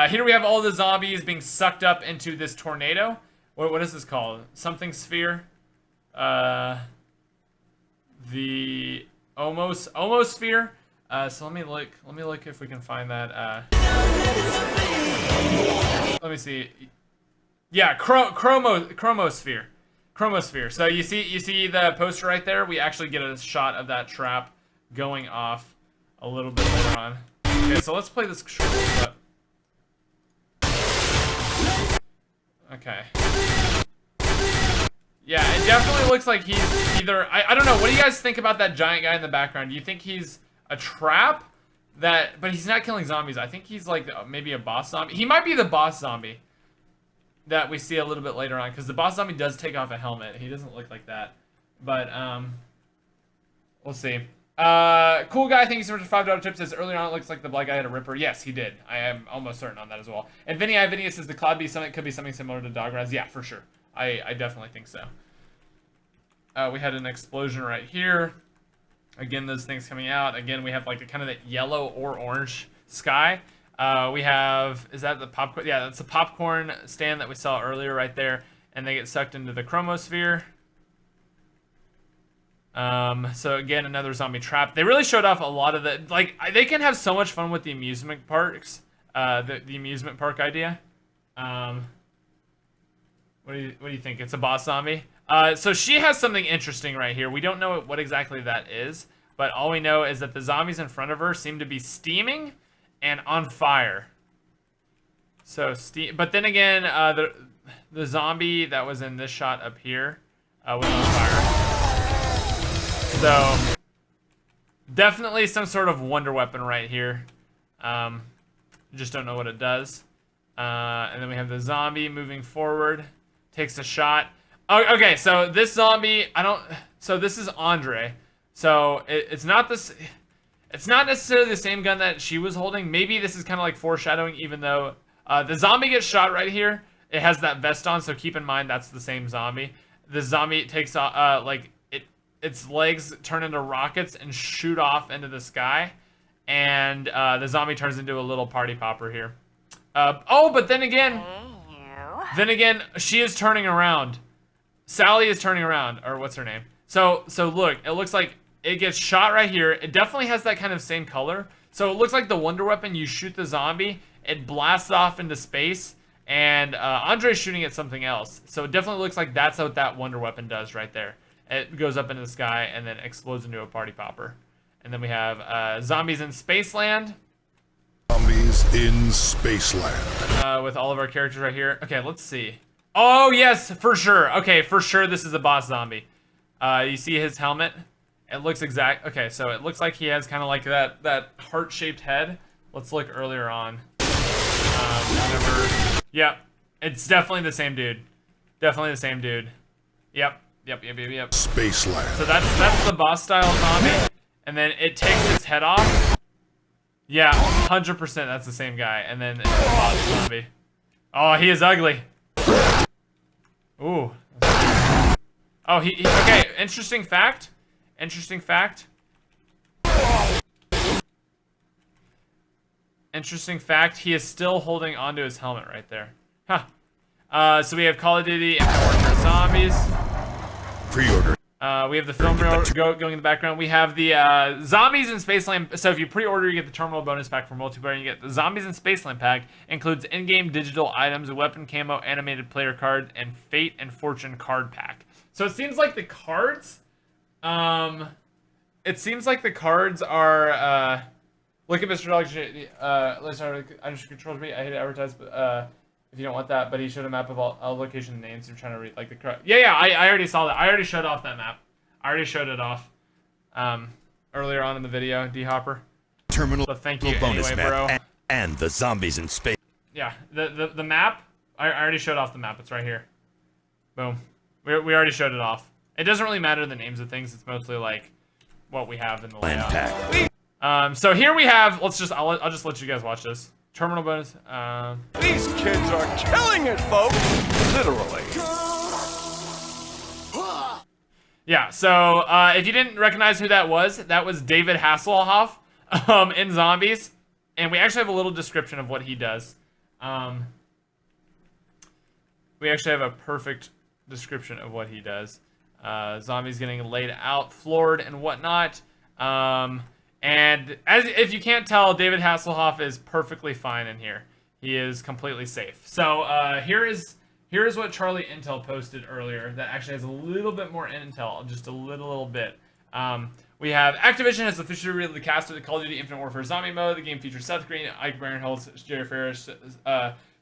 Here we have all the zombies being sucked up into this tornado. What is this called? Something sphere. The Omosphere. So let me look if we can find that. Let me see. Yeah, Chromosphere. Chromosphere. So you see the poster right there? We actually get a shot of that trap going off a little bit later on. Okay, so let's play this short clip. Okay. Yeah, it definitely looks like he's either... I don't know. What do you guys think about that giant guy in the background? Do you think he's a trap? But he's not killing zombies. I think he's like maybe a boss zombie. He might be the boss zombie that we see a little bit later on, because the boss zombie does take off a helmet. He doesn't look like that. But, we'll see. Cool guy, thank you so much for $5 tips. Says earlier on it looks like the black guy had a ripper. Yes, he did. I am almost certain on that as well. And Vinny says the cloud beast could be something similar to Dog Raz. Yeah, for sure. I definitely think so. We had an explosion right here. Again, those things coming out. Again, we have like kind of that yellow or orange sky. We have, is that the popcorn? Yeah, that's the popcorn stand that we saw earlier right there. And they get sucked into the chromosphere. So again, another zombie trap. They really showed off a lot of the, like, they can have so much fun with the amusement parks. The amusement park idea. What do you think? It's a boss zombie? So she has something interesting right here. We don't know what exactly that is, but all we know is that the zombies in front of her seem to be steaming and on fire. So but then again, the zombie that was in this shot up here was on fire. So definitely some sort of wonder weapon right here. Just don't know what it does. And then we have the zombie moving forward, takes a shot. Oh, okay, so this zombie, so this is Andre. So it's not necessarily the same gun that she was holding. Maybe this is kind of like foreshadowing, even though the zombie gets shot right here. It has that vest on, so keep in mind that's the same zombie. The zombie takes its legs turn into rockets and shoot off into the sky, and the zombie turns into a little party popper here. But then again, she is turning around. Sally is turning around, or what's her name? So look, it looks like it gets shot right here. It definitely has that kind of same color. So it looks like the wonder weapon. You shoot the zombie, it blasts off into space, and Andre's shooting at something else. So it definitely looks like that's what that wonder weapon does right there. It goes up into the sky and then explodes into a party popper. And then we have zombies in Spaceland. Zombies in Spaceland. With all of our characters right here. Okay, let's see. Oh, yes, for sure. Okay, for sure this is a boss zombie. You see his helmet? It looks exact. Okay, so it looks like he has kind of like that heart-shaped head. Let's look earlier on. Yep, it's definitely the same dude. Definitely the same dude. Yep. Spaceland. So that's the boss style zombie, and then it takes its head off. Yeah, 100% that's the same guy, and then it's the boss zombie. Oh, he is ugly. Ooh. Oh, he okay. Interesting fact. Interesting fact. He is still holding onto his helmet right there. Huh. So we have Call of Duty and Warfare Zombies. Pre-order We have the film reel going in the background. We have the Zombies in Spaceland. So if you pre-order, you get the terminal bonus pack for multiplayer. You get the Zombies in Spaceland pack. Includes in-game digital items, a weapon camo, animated player cards, and Fate and Fortune card pack. So it seems like the cards, are. Look at Mr. Dog. I just controlled me. I hate to advertise, but if you don't want that, but he showed a map of all location names. I'm trying to read like the yeah. I already saw that. I already showed off that map. I already showed it off earlier on in the video, D Hopper. Terminal So thank you bonus anyway, map bro. and the Zombies in Space. Yeah, the map. I already showed off the map. It's right here. Boom. We already showed it off. It doesn't really matter the names of things. It's mostly like what we have in the layout. Pack. So here we have. I'll just let you guys watch this. Terminal bonus. These kids are killing it, folks. Literally. Yeah. So if you didn't recognize who that was David Hasselhoff in Zombies, and we actually have a little description of what he does. We actually have a perfect description of what he does. Zombies getting laid out, floored, and whatnot. And if you can't tell, David Hasselhoff is perfectly fine in here. He is completely safe. So here is what Charlie Intel posted earlier that actually has a little bit more intel, just a little bit. We have Activision has officially revealed the cast of the Call of Duty Infinite Warfare Zombie mode. The game features Seth Green, Ike Barinholtz, Jerry Ferris,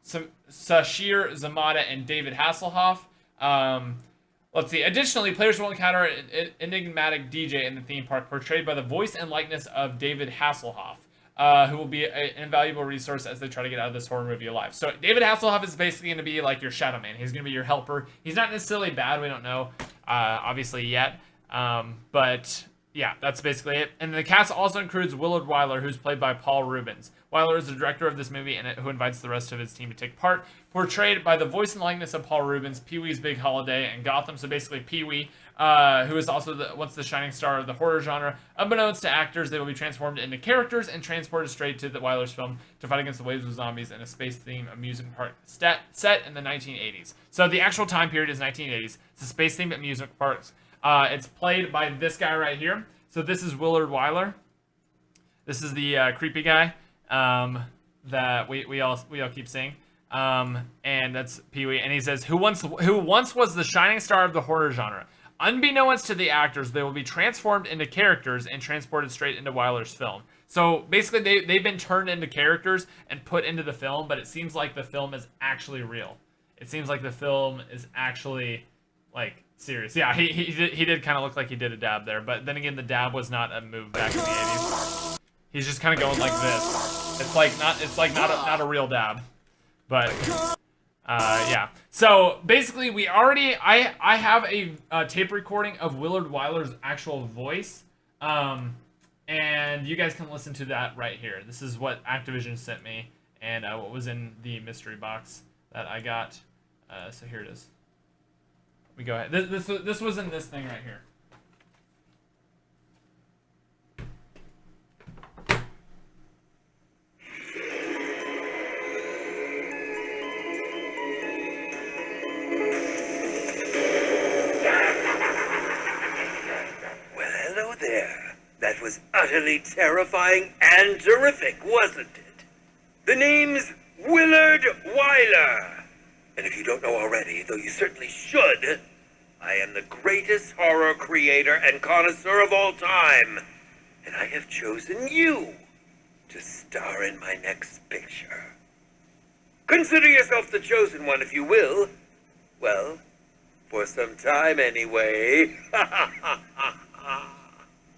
Sashir Zamata, and David Hasselhoff. Let's see. Additionally, players will encounter an enigmatic DJ in the theme park, portrayed by the voice and likeness of David Hasselhoff, who will be an invaluable resource as they try to get out of this horror movie alive. So David Hasselhoff is basically going to be like your shadow man. He's going to be your helper. He's not necessarily bad. We don't know, obviously, yet. But yeah, that's basically it. And the cast also includes Willard Wyler, who's played by Paul Rubens. Wyler is the director of this movie and who invites the rest of his team to take part. Portrayed by the voice and likeness of Paul Rubens, Pee-wee's Big Holiday, and Gotham. So basically Pee-wee, who is also once the shining star of the horror genre. Unbeknownst to actors, they will be transformed into characters and transported straight to the Wyler's film to fight against the waves of zombies in a space-themed amusement park set in the 1980s. So the actual time period is 1980s. It's a space-themed amusement park. It's played by this guy right here. So this is Willard Wyler. This is the creepy guy that we all keep seeing. And that's Pee-wee. And he says, who once was the shining star of the horror genre. Unbeknownst to the actors, they will be transformed into characters and transported straight into Wyler's film. So basically, they've been turned into characters and put into the film, but it seems like the film is actually real. It seems like the film is actually like serious. Yeah, he did kind of look like he did a dab there, but then again, the dab was not a move back in the 80s. He's just kind of going like this. It's like not a real dab, but yeah. So basically, I have a tape recording of Willard Wyler's actual voice, and you guys can listen to that right here. This is what Activision sent me, and what was in the mystery box that I got. So here it is. We go ahead. This was in this thing right here. Well, hello there. That was utterly terrifying and terrific, wasn't it? The name's Willard Wyler. And if you don't know already, though you certainly should, I am the greatest horror creator and connoisseur of all time. And I have chosen you to star in my next picture. Consider yourself the chosen one, if you will. Well, for some time anyway.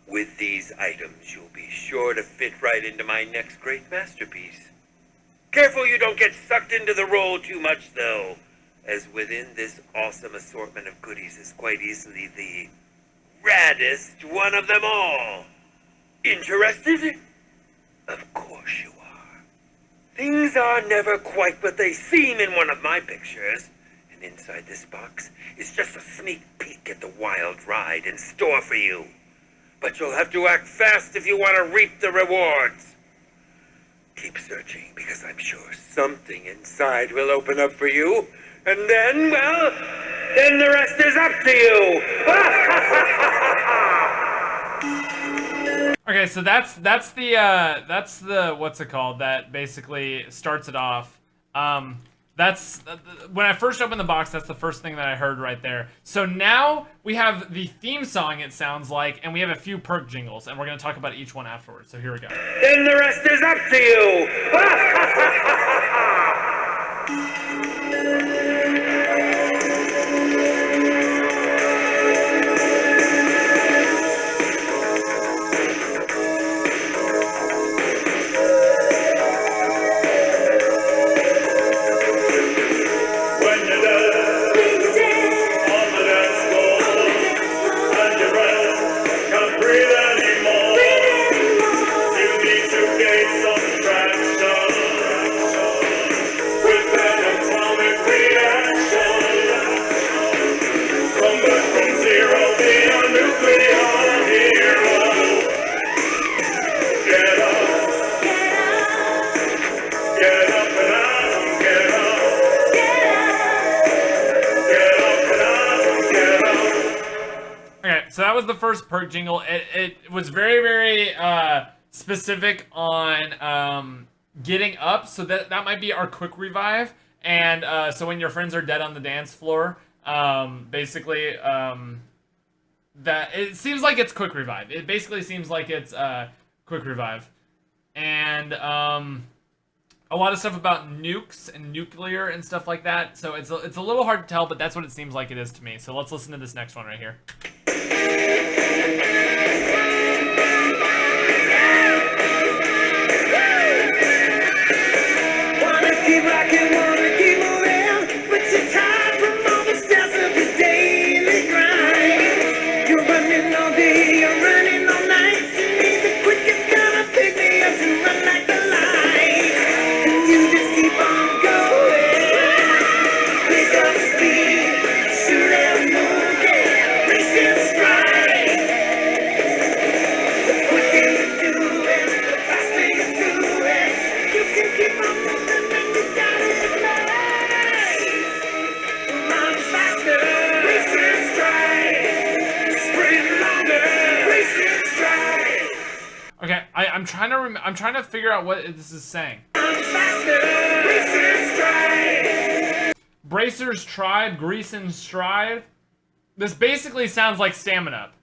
With these items, you'll be sure to fit right into my next great masterpiece. Careful you don't get sucked into the role too much, though, as within this awesome assortment of goodies is quite easily the raddest one of them all. Interested? Of course you are. Things are never quite what they seem in one of my pictures, and inside this box is just a sneak peek at the wild ride in store for you. But you'll have to act fast if you want to reap the rewards. Keep searching, because I'm sure something inside will open up for you. And then, well, then the rest is up to you. Okay, so that's the what's it called? That basically starts it off. That's when I first opened the box. That's the first thing that I heard right there. So now we have the theme song. It sounds like, and we have a few perk jingles, and we're gonna talk about each one afterwards. So here we go. Then the rest is up to you. So that was the first perk jingle. It was very, very specific on getting up. So that might be our quick revive. And so when your friends are dead on the dance floor, basically, that it seems like it's quick revive. It basically seems like it's quick revive. And a lot of stuff about nukes and nuclear and stuff like that. So it's a little hard to tell, but that's what it seems like it is to me. So let's listen to this next one right here. Keep rocking, wanna keep moving, but you're tired from all the stress of the daily grind. You're running all day, you're running all night. You need the quickest kind of pick me up to run like the light. And you just keep on going. Pick up speed, shoot and move, yeah, race and stride. The quicker you do it, the faster you do it. You can keep on moving. Okay, I'm trying to figure out what this is saying. Bracers tribe, grease and strive. This basically sounds like stamina up.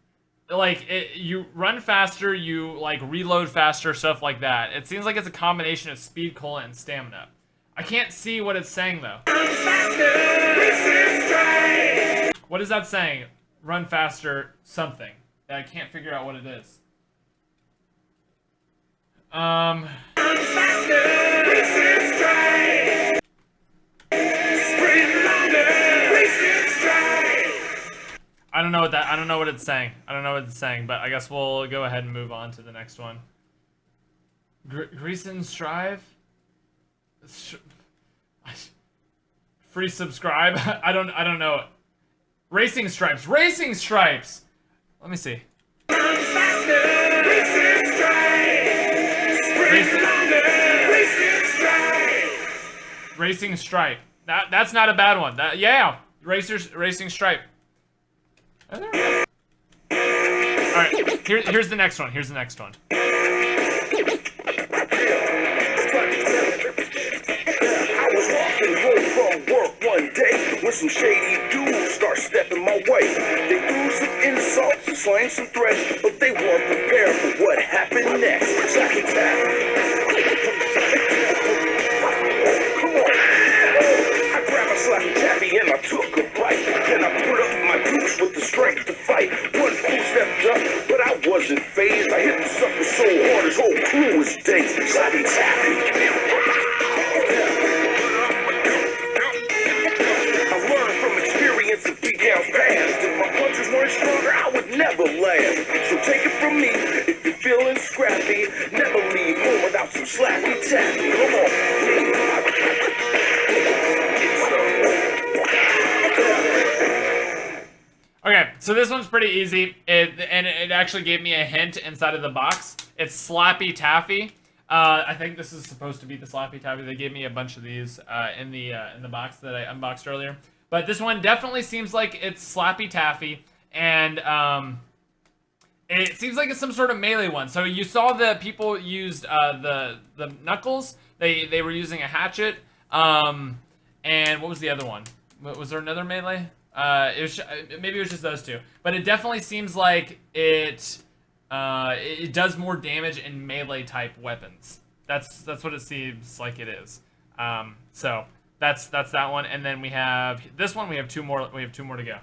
Like you run faster, you like reload faster, stuff like that. It seems like it's a combination of speed, cola, and stamina up. I can't see what it's saying though. What is that saying? Run faster, something. I can't figure out what it is. I don't know what I don't know what it's saying. I don't know what it's saying, but I guess we'll go ahead and move on to the next one. Grease and strive? Free subscribe? I don't know. Racing stripes. Racing stripes. Let me see. Racing stripe. That's not a bad one. Yeah. Racing stripe. All right. Here's the next one. Here's the next one. I was walking home from work one day when some shady dudes start stepping my way. They threw some insults and slang some threats, but they weren't prepared for what happened next. Slacky tap. Come on. I grabbed my slacky tappy and I took a bite. Then I put up my boots with the strength to fight. One fool stepped up, but I wasn't fazed. I hit the sucker so hard his whole crew was dazed. Slacky tappy. Past. If my punches weren't stronger, I would never last. So take it from me, if you're feeling scrappy, never leave home without some slappy tappy. Come on. Okay, so this one's pretty easy. It actually gave me a hint inside of the box. It's Slappy Taffy. I think this is supposed to be the Slappy Taffy. They gave me a bunch of these in the box that I unboxed earlier. But this one definitely seems like it's Slappy Taffy, and it seems like it's some sort of melee one. So you saw the people used the Knuckles. They were using a hatchet. And what was the other one? Was there another melee? Maybe it was just those two. But it definitely seems like it does more damage in melee type weapons. That's what it seems like it is. So that's that one. And then we have this one. We have two more. We have two more to go.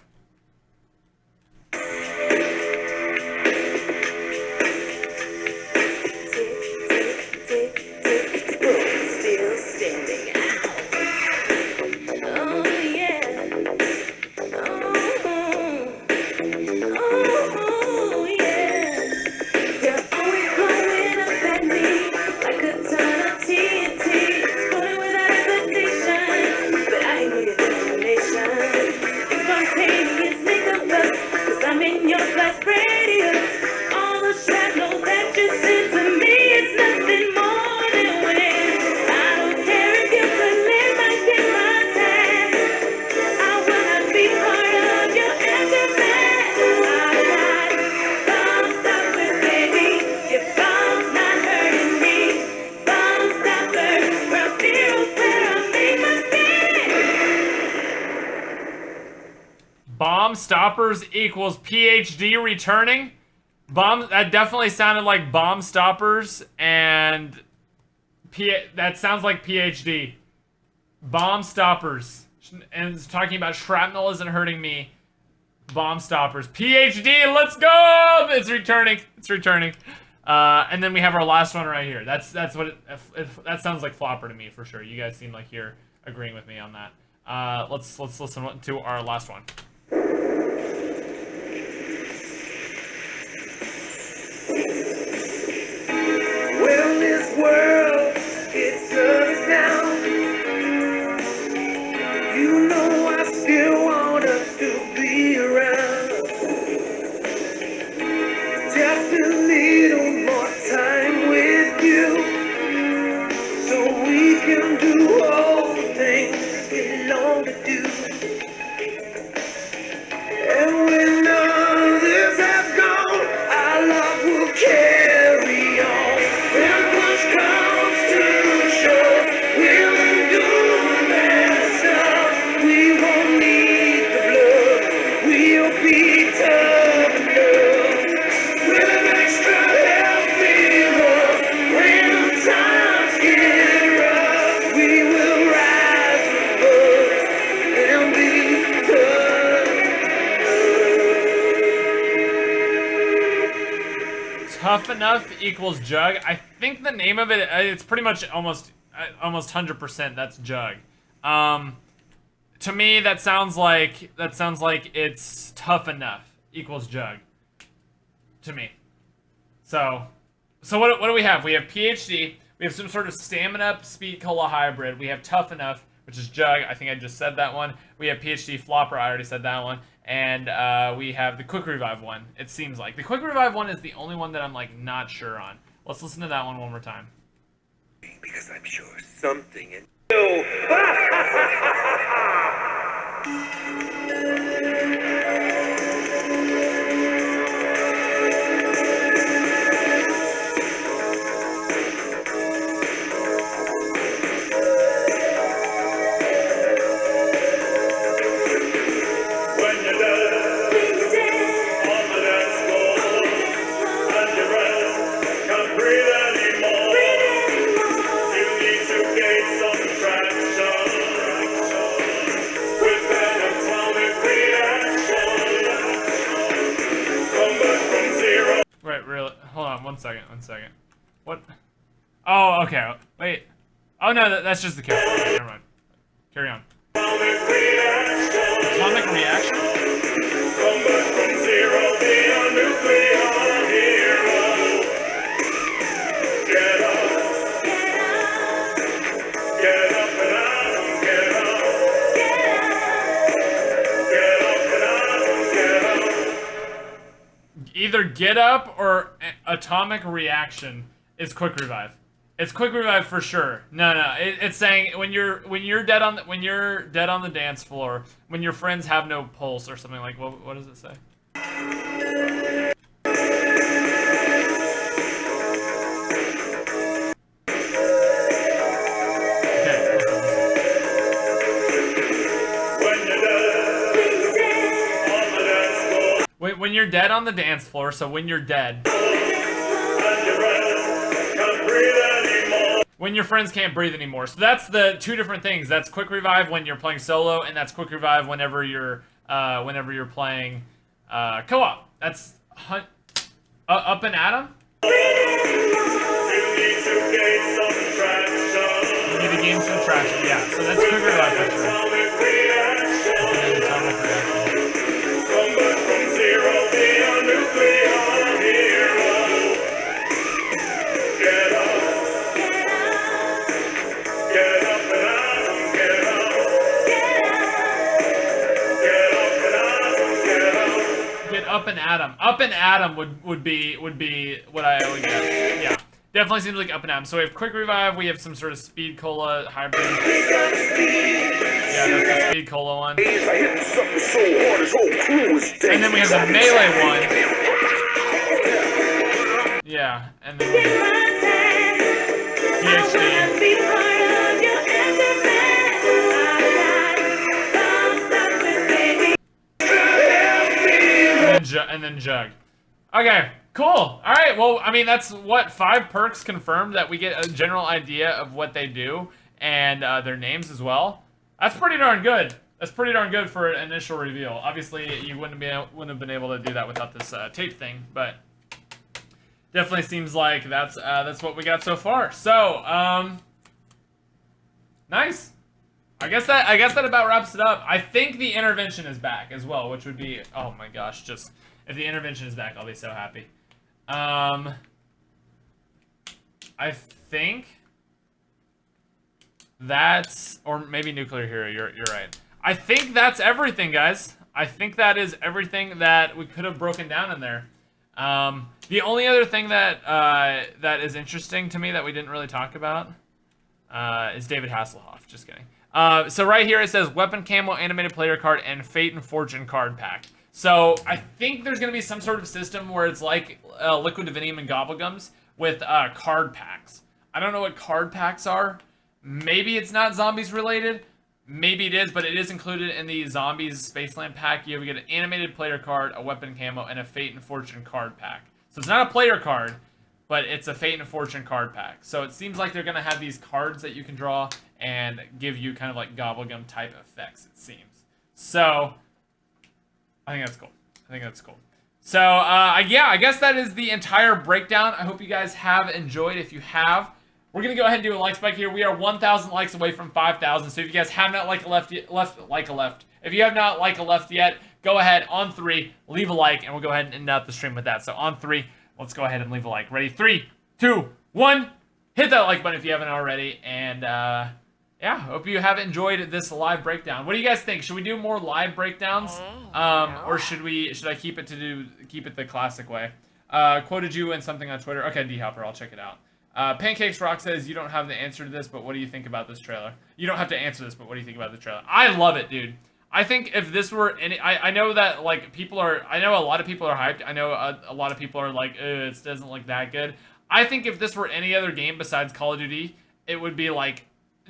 Still standing. Oh yeah. Oh yeah. You're always blowing up at me like a ton of TNT. Exploding without hesitation, but I know your determination. Spontaneous makeup bust, 'cause I'm in your blast radius. All the shrapnel that you sent to me is nothing more than wind. I don't care if you could live like in my past. I will not be part of your aftermath. I got bomb stoppers, baby. Your bomb's not hurting me. Bomb stoppers, ground zero's where I make my stand. Bomb stoppers equals PhD returning. That definitely sounded like bomb stoppers, and that sounds like PhD. Bomb stoppers, and it's talking about shrapnel isn't hurting me. Bomb stoppers, PhD. Let's go! It's returning. It's returning. And then we have our last one right here. That's what that sounds like Flopper to me for sure. You guys seem like you're agreeing with me on that. Let's listen to our last one. Well, this world, it sucks down. You know I still want us to be around. Just a little more time with you, so we can do all the things we long to do. And when others have gone, our love will carry on. When push comes to shove, we'll endure that stuff. We won't need the blood, we'll be tough enough. With an extra healthy love, when the times get rough, we will rise above and be Tough enough equals Jug. I think the name of it, it's pretty much almost 100% that's Jug. To me, that sounds like it's tough enough equals Jug. To me. So what do we have? We have PhD. We have some sort of stamina speed cola hybrid. We have tough enough, which is Jug. I think I just said that one. We have PhD Flopper. I already said that one. And we have the quick revive one. It seems like the quick revive one is the only one that I'm like not sure on. Let's listen to that one more time. Because I'm sure something in Right, really. Hold on, one second. What? Oh, okay. Wait. Oh no, that's just the character. Okay, never mind. Carry on. Atomic reaction? Come back from zero, be a nuclear hero. Get up. Get up and out, get up. Get up and out, get up. Either get up or atomic reaction is quick revive. It's quick revive for sure. No, it's saying when you're dead on the dance floor, when your friends have no pulse or something like. What does it say? When you're dead on the dance floor, so when you're dead. When your friends can't breathe anymore. So that's the two different things. That's quick revive when you're playing solo, and that's quick revive whenever you're playing co-op. That's Up and Atom? You need to gain some traction. Yeah, so that's quick revive for sure. Up and Atom. Up and Atom would be what I would guess. Yeah. Definitely seems like Up and Atom. So we have quick revive, we have some sort of speed cola hybrid. Yeah, that's the speed cola one. And then we have the melee one. Yeah, and then PhD. And then Jug. Okay, cool. All right, well, I mean, that's what 5 perks confirmed that we get a general idea of what they do and their names as well. That's pretty darn good. That's pretty darn good for an initial reveal. Obviously, you wouldn't have been able to do that without this tape thing, but definitely seems like that's what we got so far. So, nice. I guess that about wraps it up. I think the intervention is back as well, which would be, oh my gosh, just if the intervention is back, I'll be so happy. I think that's, or maybe nuclear hero. You're right. I think that's everything, guys. I think that is everything that we could have broken down in there. The only other thing that that is interesting to me that we didn't really talk about is David Hasselhoff. Just kidding. So right here it says weapon camo, animated player card, and fate and fortune card pack. So I think there's gonna be some sort of system where it's like Liquid Divinium and Gobblegums with card packs. I don't know what card packs are. Maybe it's not zombies related. Maybe it is, but it is included in the Zombies Spaceland pack. You get an animated player card, a weapon camo, and a fate and fortune card pack. So it's not a player card, but it's a fate and fortune card pack. So it seems like they're gonna have these cards that you can draw and give you kind of like Gobblegum type effects, it seems. So I think that's cool. So yeah, I guess that is the entire breakdown. I hope you guys have enjoyed. If you have, we're gonna go ahead and do a like spike here. We are 1,000 likes away from 5,000. So if you guys have not if you have not left yet, go ahead on 3, leave a like, and we'll go ahead and end out the stream with that. So on 3, let's go ahead and leave a like. Ready? 3, 2, 1. Hit that like button if you haven't already. And yeah, hope you have enjoyed this live breakdown. What do you guys think? Should we do more live breakdowns, or should I keep it the classic way? Quoted you in something on Twitter. Okay, D-Hopper, I'll check it out. Pancakes Rock says you don't have the answer to this, but what do you think about this trailer? You don't have to answer this, but what do you think about the trailer? I love it, dude. I think if this were any, I know that like I know a lot of people are hyped. I know a lot of people are like, it doesn't look that good. I think if this were any other game besides Call of Duty, it would be like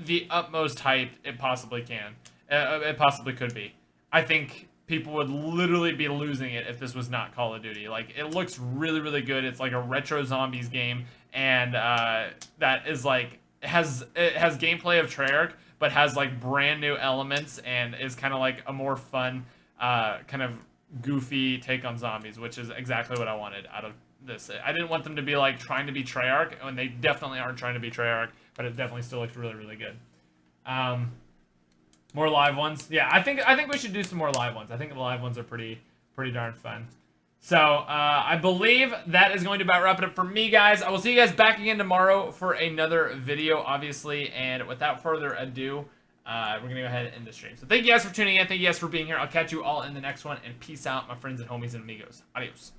the utmost hype it possibly can. It possibly could be. I think people would literally be losing it if this was not Call of Duty. Like, it looks really, really good. It's like a retro zombies game, and that is like it has gameplay of Treyarch, but has like brand new elements and is kind of like a more fun, kind of goofy take on zombies, which is exactly what I wanted out of this. I didn't want them to be like trying to be Treyarch, and they definitely aren't trying to be Treyarch, but it definitely still looks really, really good. More live ones. Yeah, I think we should do some more live ones. I think the live ones are pretty darn fun. So, I believe that is going to about wrap it up for me, guys. I will see you guys back again tomorrow for another video, obviously. And without further ado, we're going to go ahead and end the stream. So thank you guys for tuning in. Thank you guys for being here. I'll catch you all in the next one. And peace out, my friends and homies and amigos. Adios.